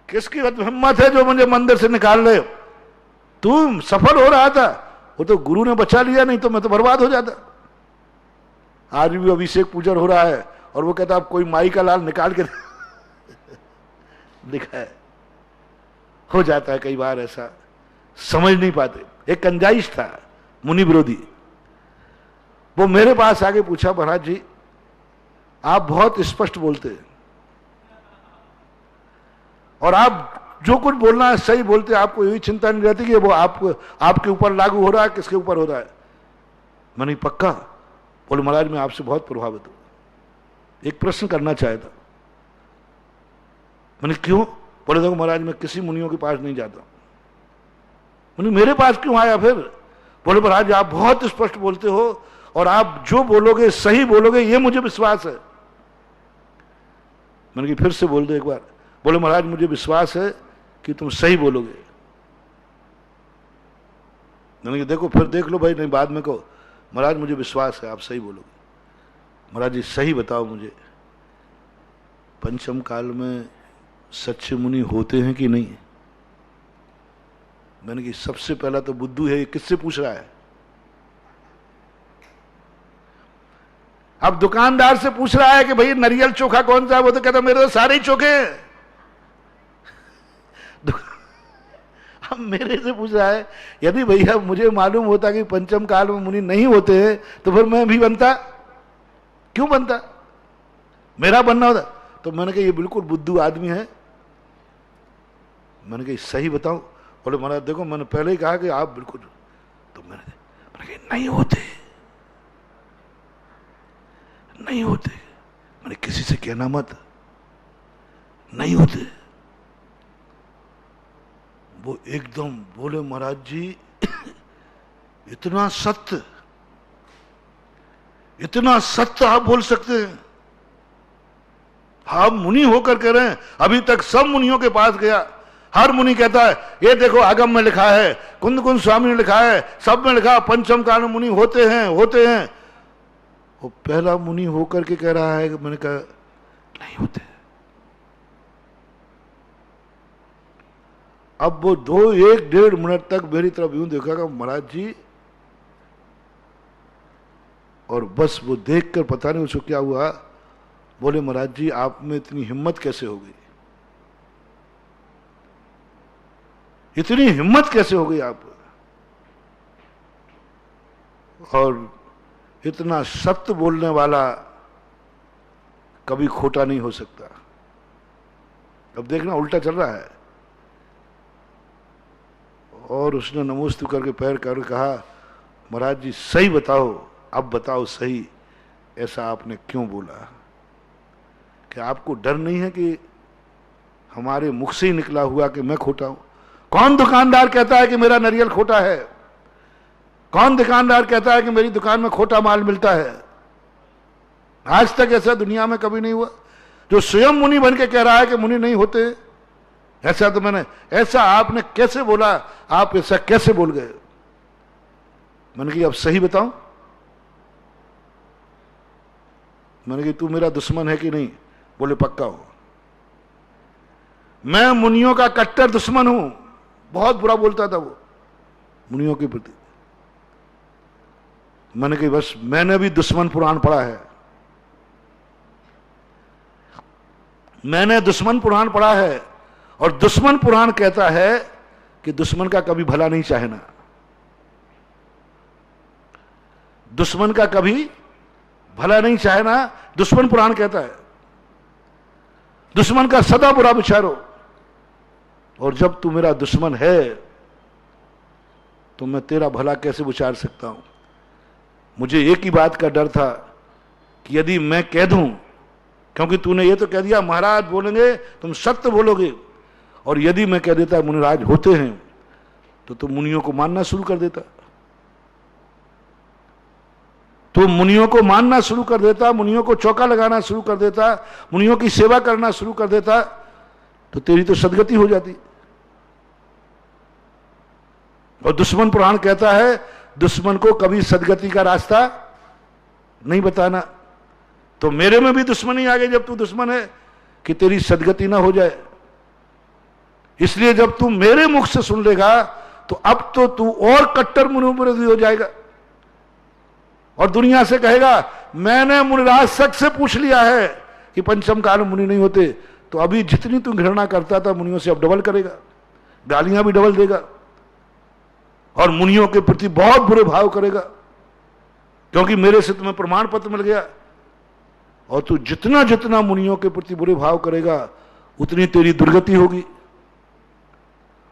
किसकी हिम्मत है जो मुझे मंदिर से निकाल रहे हो? तुम सफल हो रहा था, वो तो गुरु ने बचा लिया, नहीं तो मैं तो बर्बाद हो जाता। आज भी अभिषेक पूजन हो रहा है और वो कहता अब कोई माई का लाल निकाल के दिखा है। हो जाता है कई बार ऐसा, समझ नहीं पाते। एक कंजाइश था मुनि विरोधी, वो मेरे पास आके पूछा महाराज जी आप बहुत स्पष्ट बोलते हैं और आप जो कुछ बोलना है सही बोलते हैं, आपको यही चिंता नहीं रहती कि वो आपके ऊपर लागू हो रहा है, किसके ऊपर हो रहा है। मैंने पक्का? बोले महाराज मैं आपसे बहुत प्रभावित हूं, एक प्रश्न करना चाहता। मैंने क्यों? बोले देखो महाराज मैं किसी मुनियों के पास नहीं जाता। मैंने मेरे पास क्यों आया फिर? बोले महाराज आप बहुत स्पष्ट बोलते हो और आप जो बोलोगे सही बोलोगे, ये मुझे विश्वास है। मैंने कि फिर से बोल दो एक बार। बोले महाराज मुझे विश्वास है कि तुम सही बोलोगे। मैंने कि देखो फिर देख लो भाई, नहीं बाद में कहो। महाराज मुझे विश्वास है आप सही बोलोगे। महाराज जी सही बताओ मुझे, पंचम काल में सच्चे मुनि होते हैं कि नहीं? मैंने कि सबसे पहला तो बुद्धू है, ये किससे पूछ रहा है? अब दुकानदार से पूछ रहा है कि भाई नारियल चोखा कौन सा है, वो तो कहता मेरे तो सारे ही चोखे हैं। अब मेरे से पूछ रहा है, यदि भैया मुझे मालूम होता कि पंचम काल में मुनि नहीं होते हैं तो फिर मैं भी बनता, क्यों बनता? मेरा बनना होता। तो मैंने कहा ये बिल्कुल बुद्धू आदमी है। मैंने कहा सही बताऊं? बोले महाराज देखो मैंने पहले ही कहा कि आप बिल्कुल, तो मैंने कहा नहीं होते, नहीं होते। मैंने किसी से कहना मत, नहीं होते। वो एकदम बोले महाराज जी इतना सत्य, इतना सत्य आप बोल सकते हैं? आप मुनि होकर कह रहे हैं, अभी तक सब मुनियों के पास गया, हर मुनि कहता है ये देखो आगम में लिखा है, कुंद कुंद स्वामी ने लिखा है, सब में लिखा पंचम काल में मुनि होते हैं, होते हैं। वो पहला मुनि होकर के कह रहा है कि मैंने कहा नहीं होते। अब वो 1-1.5 मिनट तक मेरी तरफ यूं देखा महाराज जी, और बस वो देखकर पता नहीं उसको क्या हुआ। बोले महाराज जी आप में इतनी हिम्मत कैसे हो गई, इतनी हिम्मत कैसे हो गई आप, और इतना सत्य बोलने वाला कभी खोटा नहीं हो सकता। अब देखना उल्टा चल रहा है। और उसने नमोस्तु करके पैर कर कहा महाराज जी सही बताओ, अब बताओ सही, ऐसा आपने क्यों बोला? कि आपको डर नहीं है कि हमारे मुख से ही निकला हुआ कि मैं खोटा हूं? कौन दुकानदार कहता है कि मेरा नारियल खोटा है? कौन दुकानदार कहता है कि मेरी दुकान में खोटा माल मिलता है? आज तक ऐसा दुनिया में कभी नहीं हुआ। जो स्वयं मुनि बन के कह रहा है कि मुनि नहीं होते, ऐसा तो मैंने, ऐसा आपने कैसे बोला? आप ऐसा कैसे बोल गए? मैंने कहा अब सही बताऊं? मैंने कहा तू मेरा दुश्मन है कि नहीं? बोले पक्का हो। मैं मुनियों का कट्टर दुश्मन हूं, बहुत बुरा बोलता था वो मुनियों के प्रति। मैंने कहा बस मैंने भी दुश्मन पुराण पढ़ा है, मैंने दुश्मन पुराण पढ़ा है, और दुश्मन पुराण कहता है कि दुश्मन का कभी भला नहीं चाहना, दुश्मन का कभी भला नहीं चाहना, दुश्मन पुराण कहता है। दुश्मन का सदा बुरा विचारो, और जब तू मेरा दुश्मन है तो मैं तेरा भला कैसे विचार सकता हूं? मुझे एक ही बात का डर था कि यदि मैं कह दूं क्योंकि तूने ये तो कह दिया महाराज बोलेंगे तुम सत्य बोलोगे, और यदि मैं कह देता मुनिराज होते हैं तो तुम मुनियों को मानना शुरू कर देता, तो मुनियों को मानना शुरू कर देता, मुनियों को चौका लगाना शुरू कर देता, मुनियों की सेवा करना शुरू कर देता, तो तेरी तो सदगति हो जाती। और दुश्मन पुराण कहता है दुश्मन को कभी सदगति का रास्ता नहीं बताना। तो मेरे में भी दुश्मनी आ गई जब तू दुश्मन है कि तेरी सदगति ना हो जाए। इसलिए जब तू मेरे मुख से सुन लेगा तो अब तो तू और कट्टर मुनि विरोधी हो जाएगा और दुनिया से कहेगा मैंने मुनिराज सच से पूछ लिया है कि पंचम काल मुनि नहीं होते। तो अभी जितनी तू घृणा करता था मुनियों से अब डबल करेगा, गालियां भी डबल देगा और मुनियों के प्रति बहुत बुरे भाव करेगा, क्योंकि मेरे से तुम्हें प्रमाण पत्र मिल गया। और तू जितना जितना मुनियों के प्रति बुरे भाव करेगा उतनी तेरी दुर्गति होगी,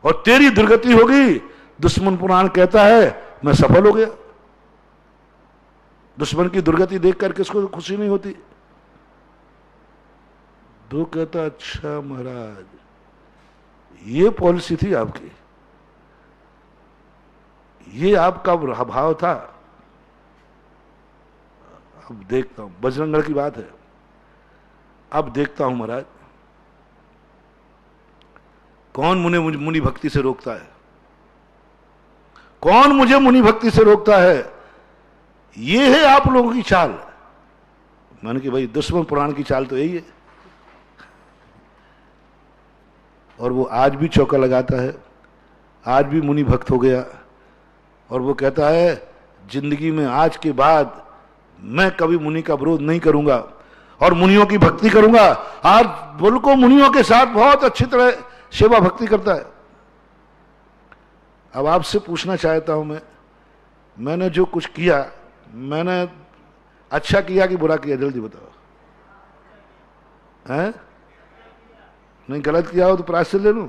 और तेरी दुर्गति होगी। दुश्मन पुराण कहता है मैं सफल हो गया। दुश्मन की दुर्गति देखकर किसको खुशी नहीं होती? तो कहता अच्छा महाराज ये पॉलिसी थी आपकी, ये आपका भाव था। अब देखता हूं, बजरंगगढ़ की बात है, अब देखता हूं महाराज कौन मुनि भक्ति से रोकता है, कौन मुझे मुनि भक्ति से रोकता है। ये है आप लोगों की चाल। मैंने कि भाई दुश्मन पुराण की चाल तो यही है। और वो आज भी चौका लगाता है, आज भी मुनि भक्त हो गया, और वो कहता है जिंदगी में आज के बाद मैं कभी मुनि का विरोध नहीं करूंगा और मुनियों की भक्ति करूंगा। आज बोलको मुनियों के साथ बहुत अच्छी तरह सेवा भक्ति करता है। अब आपसे पूछना चाहता हूं मैंने जो कुछ किया, मैंने अच्छा किया कि बुरा किया? जल्दी बताओ। हैं? नहीं, गलत किया हो तो प्रायश्चित ले लूं?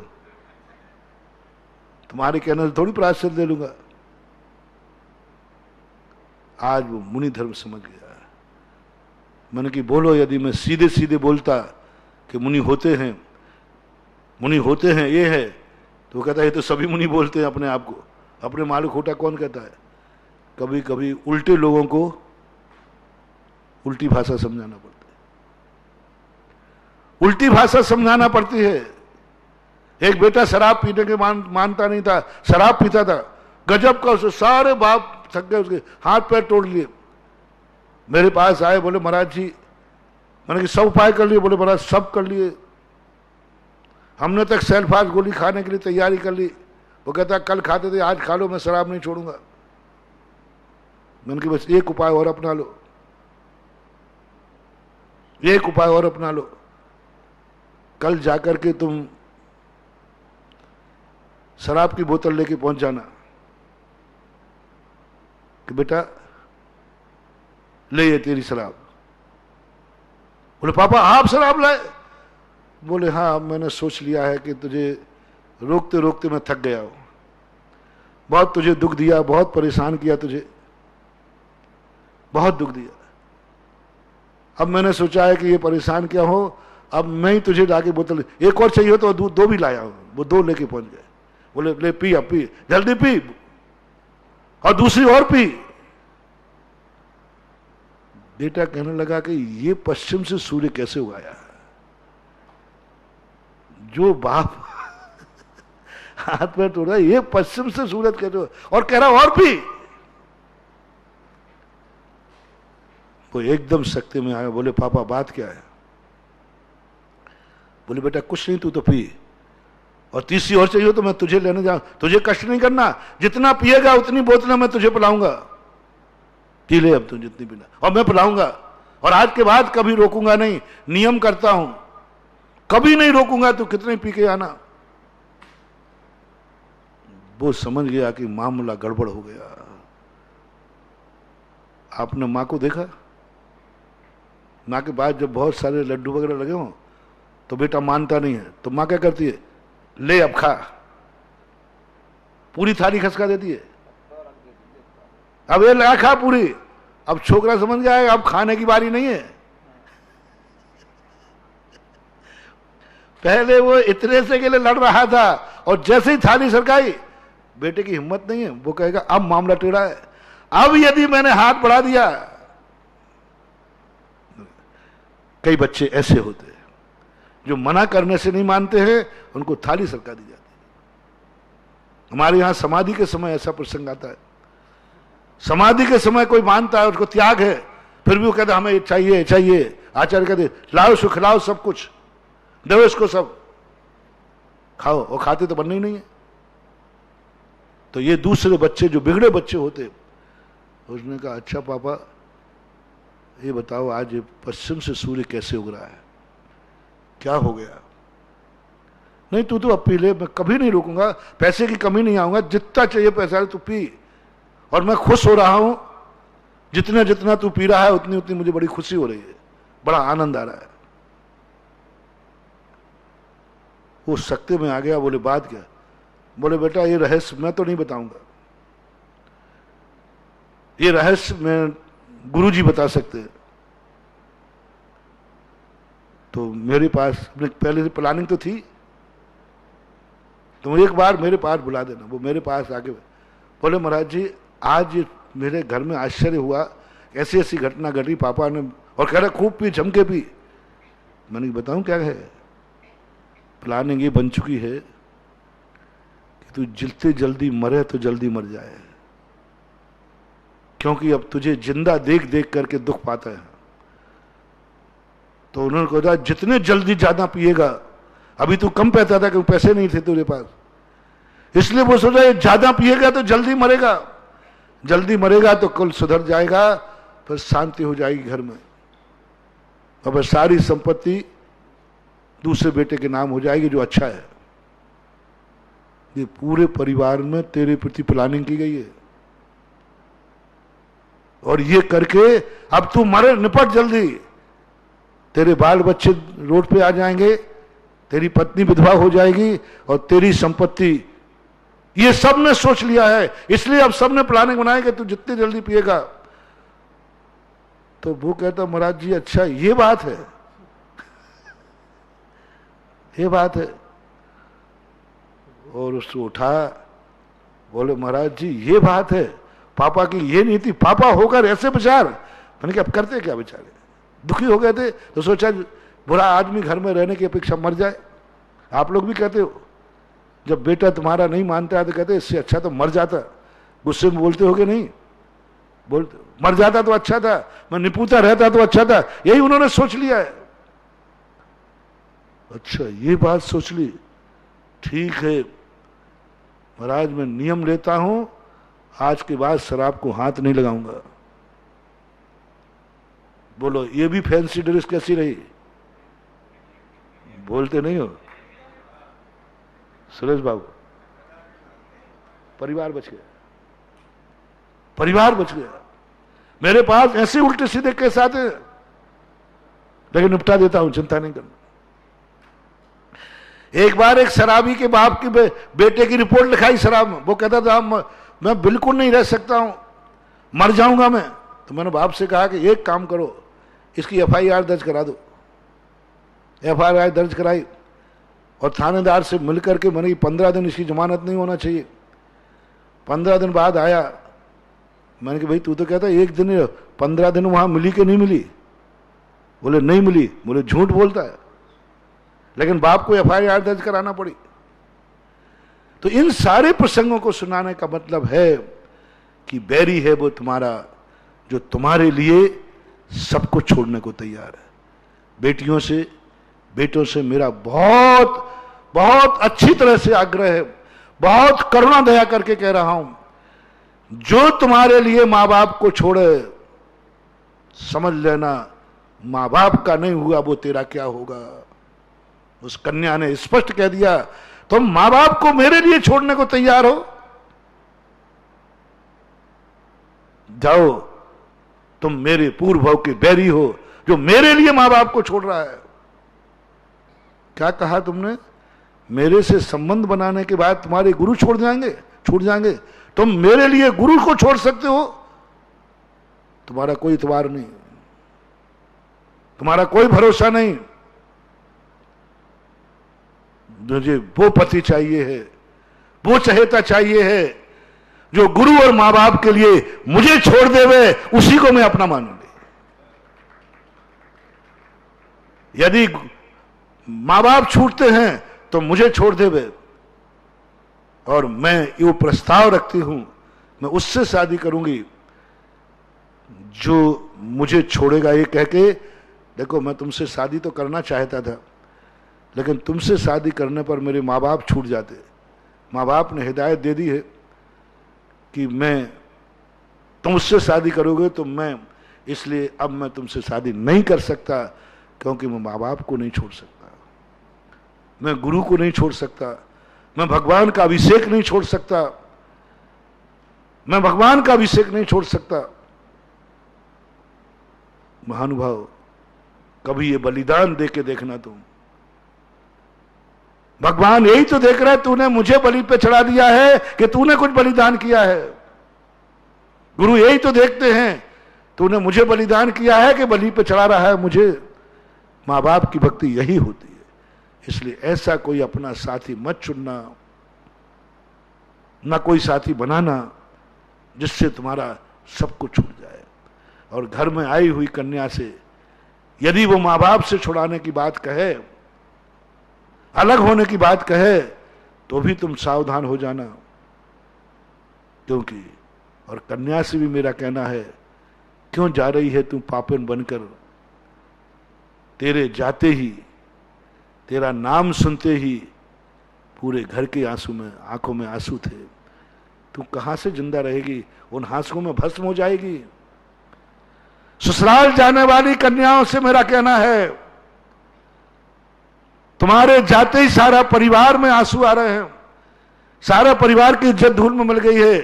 तुम्हारे कहने से थोड़ी प्रायश्चित ले लूंगा। आज वो मुनि धर्म समझ गया। मैंने कि बोलो, यदि मैं सीधे सीधे बोलता कि मुनि होते हैं, मुनि होते हैं ये है, तो वो कहता है ये तो सभी मुनि बोलते हैं अपने आप को, अपने मालूम खोटा कौन कहता है? कभी कभी उल्टे लोगों को उल्टी भाषा समझाना पड़ता है, उल्टी भाषा समझाना पड़ती है। एक बेटा शराब पीने के मानता नहीं था, शराब पीता था, गजब का, उसे सारे बाप थक गए, उसके हाथ पैर तोड़ लिए। मेरे पास आए, बोले महाराज जी, मैंने कि सब उपाय कर लिए? बोले महाराज सब कर लिए, हमने तक सेल्फास गोली खाने के लिए तैयारी कर ली। वो कहता कल खाते थे आज खा लो, मैं शराब नहीं छोड़ूंगा। मैंने कि बस एक उपाय और अपना लो, एक उपाय और अपना लो, कल जाकर के तुम शराब की बोतल लेके पहुंच जाना कि बेटा ले ये तेरी शराब। बोले पापा आप शराब लाए? बोले हाँ, मैंने सोच लिया है कि तुझे रोकते रोकते मैं थक गया हूं, बहुत तुझे दुख दिया, बहुत परेशान किया, तुझे बहुत दुख दिया। अब मैंने सोचा है कि ये परेशान क्या हो, अब मैं ही तुझे लाके बोतल, एक और चाहिए हो तो दो भी लाया हूं। वो दो लेके पहुंच गए। बोले ले पी, अब पी, जल्दी पी, और दूसरी और पी। बेटा कहने लगा कि ये पश्चिम से सूर्य कैसे उगाया? जो बाप हाथ में तोड़ा, ये पश्चिम से सूरज कैसे, और कह रहा और पी। वो एकदम शक्ति में आया। बोले पापा बात क्या है? बोले बेटा कुछ नहीं, तू तो पी, और तीसरी और चाहिए तो मैं तुझे लेने जाऊं, तुझे कष्ट नहीं करना, जितना पिएगा उतनी बोतलें मैं तुझे पिलाऊंगा, पी ले अब तू जितनी पीना, और मैं पिलाऊंगा, और आज के बाद कभी रोकूंगा नहीं, नियम करता हूं, कभी नहीं रोकूंगा, तू कितने पी के आना। वो समझ गया कि मामला गड़बड़ हो गया। आपने मां को देखा? मां के बाद जब बहुत सारे लड्डू वगैरह लगे हों तो बेटा मानता नहीं है, तो मां क्या करती है? ले अब खा, पूरी थाली खसका देती है, अब ये लगा खा पूरी। अब छोकरा समझ गया है अब खाने की बारी नहीं है। पहले वो इतने से के लिए लड़ रहा था और जैसे ही थाली सरकाई, बेटे की हिम्मत नहीं है, वो कहेगा अब मामला टेढ़ा है, अब यदि मैंने हाथ बढ़ा दिया। कई बच्चे ऐसे होते हैं जो मना करने से नहीं मानते हैं, उनको थाली सरका दी जाती है। हमारे यहां समाधि के समय ऐसा प्रसंग आता है। समाधि के समय कोई मानता है, उसको त्याग है, फिर भी वो कहता हमें चाहिए चाहिए। आचार्य कहते लाओ सुख लाओ, सब कुछ दो इसको, सब खाओ, और खाते तो बनना ही नहीं है। तो ये दूसरे बच्चे जो बिगड़े बच्चे होते, उसने कहा अच्छा पापा ये बताओ आज पश्चिम से सूर्य कैसे उग रहा है, क्या हो गया? नहीं तू तो अब पी ले, मैं कभी नहीं रुकूंगा, पैसे की कमी नहीं आऊंगा, जितना चाहिए पैसा तू पी, और मैं खुश हो रहा हूं, जितना जितना तू पी रहा है उतनी उतनी मुझे बड़ी खुशी हो रही है, बड़ा आनंद आ रहा है। वो सकते में आ गया, बोले बात क्या? बोले बेटा ये रहस्य मैं तो नहीं बताऊंगा, ये रहस्य मैं गुरुजी बता सकते हैं। तो मेरे पास पहले से प्लानिंग तो थी, तो एक बार मेरे पास बुला देना। वो मेरे पास आके बोले महाराज जी आज मेरे घर में आश्चर्य हुआ, ऐसी ऐसी घटना घटी पापा ने, और कह रहा खूब पी, जम के पी। मैंने बताऊं क्या है? प्लानिंग ये बन चुकी है कि तू जितने जल्दी मरे तो जल्दी मर जाए, क्योंकि अब तुझे जिंदा देख देख करके दुख पाता है। तो उन्होंने कहा जितने जल्दी ज्यादा पिएगा, अभी तू कम पीता था क्योंकि पैसे नहीं थे तेरे पास, इसलिए वो सोचा ये ज्यादा पिएगा तो जल्दी मरेगा, जल्दी मरेगा तो कल सुधर जाएगा, फिर शांति हो जाएगी घर में, और सारी संपत्ति दूसरे बेटे के नाम हो जाएगी जो अच्छा है। ये पूरे परिवार में तेरे प्रति प्लानिंग की गई है, और ये करके अब तू मरे, निपट जल्दी, तेरे बाल बच्चे रोड पे आ जाएंगे, तेरी पत्नी विधवा हो जाएगी, और तेरी संपत्ति, ये सब ने सोच लिया है, इसलिए अब सब ने प्लानिंग बनाई कि तू जितनी जल्दी पिएगा। तो वो कहता महाराज जी अच्छा ये बात है, ये बात है। और उसको उठा, बोले महाराज जी ये बात है, पापा की ये नीति, पापा होकर ऐसे विचार। मैंने कहा अब करते क्या बेचारे, दुखी हो गए थे, तो सोचा बुरा आदमी घर में रहने की अपेक्षा मर जाए। आप लोग भी कहते हो, जब बेटा तुम्हारा नहीं मानता है तो कहते इससे अच्छा तो मर जाता। गुस्से में बोलते हो कि नहीं बोलते? मर जाता तो अच्छा था, मैं निपुता रहता तो अच्छा था, यही उन्होंने सोच लिया है। अच्छा ये बात सोच ली, ठीक है महाराज मैं नियम लेता हूं, आज के बाद शराब को हाथ नहीं लगाऊंगा। बोलो ये भी फैंसी ड्रेस कैसी रही? बोलते नहीं हो सुरेश बाबू? परिवार बच गया, परिवार बच गया। मेरे पास ऐसे उल्टे सीधे केस आते हैं, लेकिन निपटा देता हूं, चिंता नहीं करना। एक बार एक शराबी के बाप की बेटे की रिपोर्ट लिखाई शराब में, वो कहता था मैं बिल्कुल नहीं रह सकता हूं, मर जाऊंगा मैं। तो मैंने बाप से कहा कि एक काम करो, इसकी एफआईआर दर्ज करा दो। एफआईआर दर्ज कराई, और थानेदार से मिलकर के मैंने 15 दिन इसकी जमानत नहीं होना चाहिए। 15 दिन बाद आया, मैंने कहा भाई तू तो कहता एक दिन 15 दिन वहां मिली कि नहीं मिली? बोले नहीं मिली। बोले झूठ बोलता है, लेकिन बाप को एफआईआर दर्ज कराना पड़ी। तो इन सारे प्रसंगों को सुनाने का मतलब है कि बैरी है वो तुम्हारा, जो तुम्हारे लिए सब कुछ छोड़ने को तैयार है। बेटियों से बेटों से मेरा बहुत बहुत अच्छी तरह से आग्रह है, बहुत करुणा दया करके कह रहा हूं, जो तुम्हारे लिए मां बाप को छोड़े, समझ लेना मां बाप का नहीं हुआ वो तेरा क्या होगा। उस कन्या ने स्पष्ट कह दिया, तुम मां बाप को मेरे लिए छोड़ने को तैयार हो, जाओ तुम मेरे पूर्व भाव के बैरी हो, जो मेरे लिए मां बाप को छोड़ रहा है। क्या कहा तुमने? मेरे से संबंध बनाने के बाद तुम्हारे गुरु छोड़ जाएंगे। तुम मेरे लिए गुरु को छोड़ सकते हो? तुम्हारा कोई इतबार नहीं, तुम्हारा कोई भरोसा नहीं। मुझे वो पति चाहिए है, वो चहेता चाहिए है जो गुरु और मां बाप के लिए मुझे छोड़ देवे, उसी को मैं अपना मानूंगी। यदि मां बाप छूटते हैं तो मुझे छोड़ देवे, और मैं ये प्रस्ताव रखती हूं, मैं उससे शादी करूंगी जो मुझे छोड़ेगा। ये कह के देखो, मैं तुमसे शादी तो करना चाहता था, लेकिन तुमसे शादी करने पर मेरे माँ बाप छूट जाते। माँ बाप ने हिदायत दे दी है कि मैं तुम उससे शादी करोगे, तो मैं इसलिए अब मैं तुमसे शादी नहीं कर सकता, क्योंकि मैं माँ बाप को नहीं छोड़ सकता, मैं गुरु को नहीं छोड़ सकता, मैं भगवान का अभिषेक नहीं छोड़ सकता, मैं भगवान का अभिषेक नहीं छोड़ सकता। महानुभाव, कभी ये बलिदान दे के देखना तुम। भगवान यही तो देख रहा है, तूने मुझे बलि पे चढ़ा दिया है कि तूने कुछ बलिदान किया है। गुरु यही तो देखते हैं, तूने मुझे बलिदान किया है कि बलि पे चढ़ा रहा है मुझे। मां बाप की भक्ति यही होती है। इसलिए ऐसा कोई अपना साथी मत चुनना, ना कोई साथी बनाना जिससे तुम्हारा सब कुछ छूट जाए। और घर में आई हुई कन्या से यदि वो मां बाप से छुड़ाने की बात कहे, अलग होने की बात कहे, तो भी तुम सावधान हो जाना, क्योंकि और कन्या से भी मेरा कहना है, क्यों जा रही है तू पापन बनकर? तेरे जाते ही, तेरा नाम सुनते ही पूरे घर के आंसू में, आंखों में आंसू थे। तू कहां से जिंदा रहेगी? उन आंसुओं में भस्म हो जाएगी। ससुराल जाने वाली कन्याओं से मेरा कहना है, तुम्हारे जाते ही सारा परिवार में आंसू आ रहे हैं, सारा परिवार की इज्जत धूल में मिल गई है।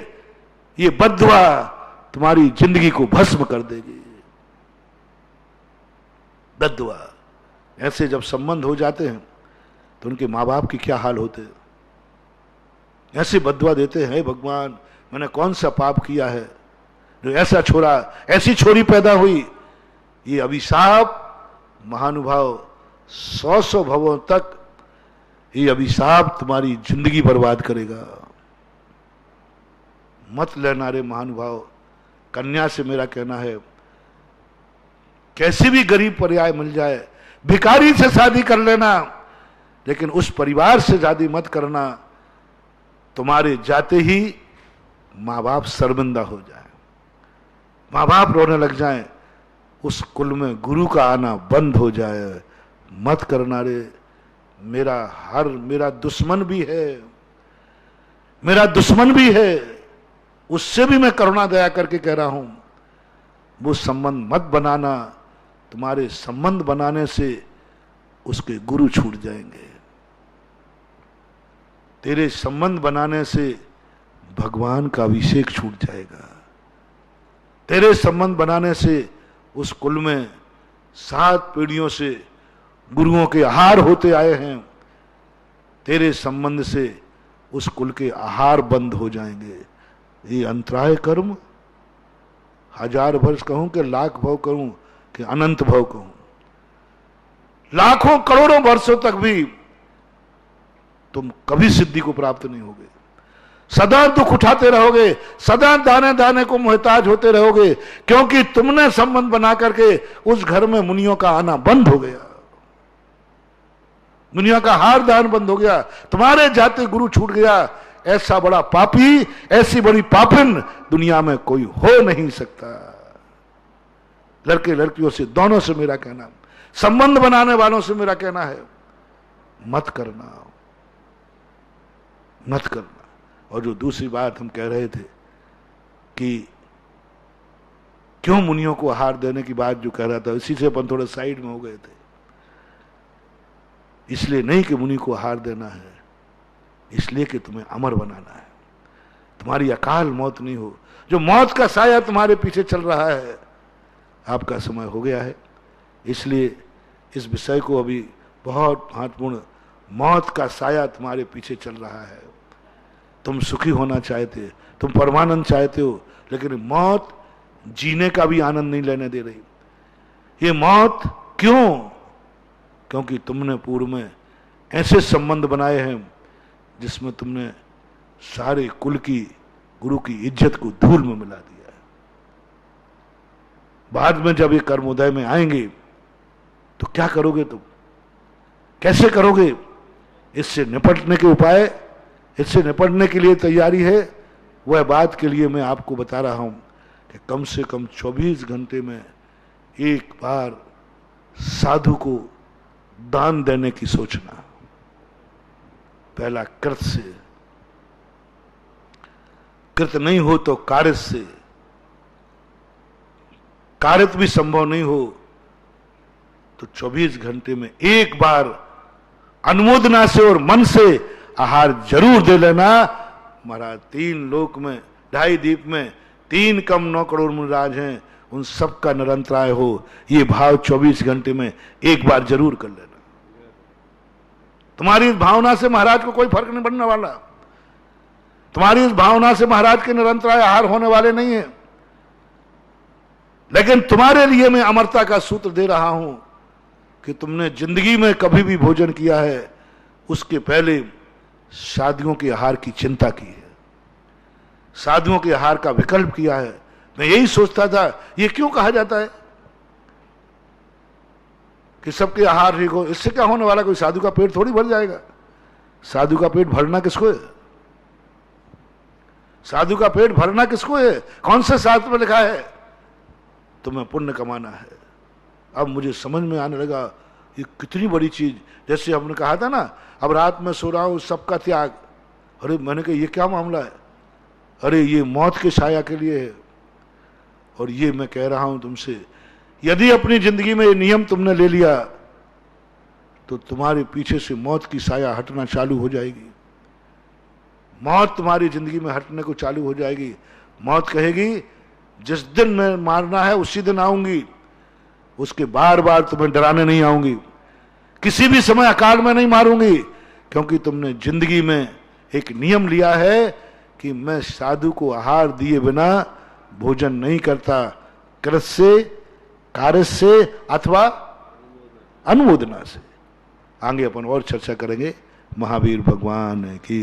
ये बद्दुआ तुम्हारी जिंदगी को भस्म कर देगी। बद्दुआ। ऐसे जब संबंध हो जाते हैं तो उनके मां बाप की क्या हाल होते हैं। ऐसे बद्दुआ देते हैं, भगवान मैंने कौन सा पाप किया है जो ऐसा छोरा, ऐसी छोरी पैदा हुई। ये अभिशाप महानुभाव 100 भवों तक ये अभिशाप तुम्हारी जिंदगी बर्बाद करेगा। मत लेना रे महानुभाव। कन्या से मेरा कहना है, कैसी भी गरीब पर्याय मिल जाए, भिखारी से शादी कर लेना, लेकिन उस परिवार से शादी मत करना। तुम्हारे जाते ही मां बाप शर्मिंदा हो जाए, मां बाप रोने लग जाएं, उस कुल में गुरु का आना बंद हो जाए। मत करना रे। मेरा दुश्मन भी है, मेरा दुश्मन भी है, उससे भी मैं करुणा दया करके कह रहा हूं, वो संबंध मत बनाना। तुम्हारे संबंध बनाने से उसके गुरु छूट जाएंगे। तेरे संबंध बनाने से भगवान का अभिषेक छूट जाएगा। तेरे संबंध बनाने से उस कुल में 7 पीढ़ियों से गुरुओं के आहार होते आए हैं। तेरे संबंध से उस कुल के आहार बंद हो जाएंगे। ये अंतराय कर्म 1000 वर्ष कहूं कि लाख भव कहूं कि अनंत भव कहूं, लाखों करोड़ों वर्षों तक भी तुम कभी सिद्धि को प्राप्त नहीं होगे। सदा दुख उठाते रहोगे, सदा दाने दाने को मोहताज होते रहोगे, क्योंकि तुमने संबंध बना करके उस घर में मुनियों का आना बंद हो गया, मुनियों का हार दान बंद हो गया, तुम्हारे जाते गुरु छूट गया। ऐसा बड़ा पापी, ऐसी बड़ी पापिन दुनिया में कोई हो नहीं सकता। लड़के लड़कियों से, दोनों से मेरा कहना, संबंध बनाने वालों से मेरा कहना है, मत करना, मत करना। और जो दूसरी बात हम कह रहे थे कि क्यों मुनियों को आहार देने की बात जो कह रहा था, इसी से अपन थोड़ा साइड में हो गए थे। इसलिए नहीं कि मुनि को आहार देना है, इसलिए कि तुम्हें अमर बनाना है, तुम्हारी अकाल मौत नहीं हो। जो मौत का साया तुम्हारे पीछे चल रहा है, आपका समय हो गया है। इसलिए इस विषय को अभी बहुत महत्वपूर्ण, मौत का साया तुम्हारे पीछे चल रहा है। तुम सुखी होना चाहते, तुम परमानंद चाहते हो, लेकिन मौत जीने का भी आनंद नहीं लेने दे रही। ये मौत क्यों? क्योंकि तुमने पूर्व में ऐसे संबंध बनाए हैं जिसमें तुमने सारे कुल की, गुरु की इज्जत को धूल में मिला दिया है। बाद में जब ये कर्मोदय में आएंगे तो क्या करोगे तुम, कैसे करोगे? इससे निपटने के उपाय, इससे निपटने के लिए तैयारी है, वह बात के लिए मैं आपको बता रहा हूं कि कम से कम 24 घंटे में एक बार साधु को दान देने की सोचना। पहला कृत से, कृत नहीं हो तो कार्य से, कार्यत भी संभव नहीं हो तो 24 घंटे में एक बार अनुमोदना से और मन से आहार जरूर दे लेना। महाराज 3 लोक में, 2.5 दीप में 3 कम 9 करोड़ मुनिराज हैं, उन सबका निरंतराय हो, ये भाव 24 घंटे में एक बार जरूर कर लेना। तुम्हारी इस भावना से महाराज को कोई फर्क नहीं पड़ने वाला। तुम्हारी इस भावना से महाराज के निरंतराय आहार होने वाले नहीं है। लेकिन तुम्हारे लिए मैं अमरता का सूत्र दे रहा हूं कि तुमने जिंदगी में कभी भी भोजन किया है, उसके पहले साधुओं के आहार की चिंता की है, साधुओं के आहार का विकल्प किया है। मैं यही सोचता था, ये क्यों कहा जाता है कि सबके आहार ठीक हो? इससे क्या होने वाला? कोई साधु का पेट थोड़ी भर जाएगा। साधु का पेट भरना किसको है? साधु का पेट भरना किसको है? कौन से शास्त्र में लिखा है? तुम्हें पुण्य कमाना है। अब मुझे समझ में आने लगा ये कितनी बड़ी चीज। जैसे हमने कहा था ना, अब रात में सो रहा हूं, सबका त्याग। अरे मैंने कहा ये क्या मामला है? अरे ये मौत के छाया के लिए है। और ये मैं कह रहा हूं तुमसे, यदि अपनी जिंदगी में ये नियम तुमने ले लिया तो तुम्हारे पीछे से मौत की साया हटना चालू हो जाएगी। मौत तुम्हारी जिंदगी में हटने को चालू हो जाएगी। मौत कहेगी जिस दिन मैं मारना है उसी दिन आऊंगी, उसके बार बार तुम्हें डराने नहीं आऊंगी, किसी भी समय अकाल में नहीं मारूंगी, क्योंकि तुमने जिंदगी में एक नियम लिया है कि मैं साधु को आहार दिए बिना भोजन नहीं करता, कृत से, कार्य से अथवा अनुमोदना से। आगे अपन और चर्चा करेंगे। महावीर भगवान की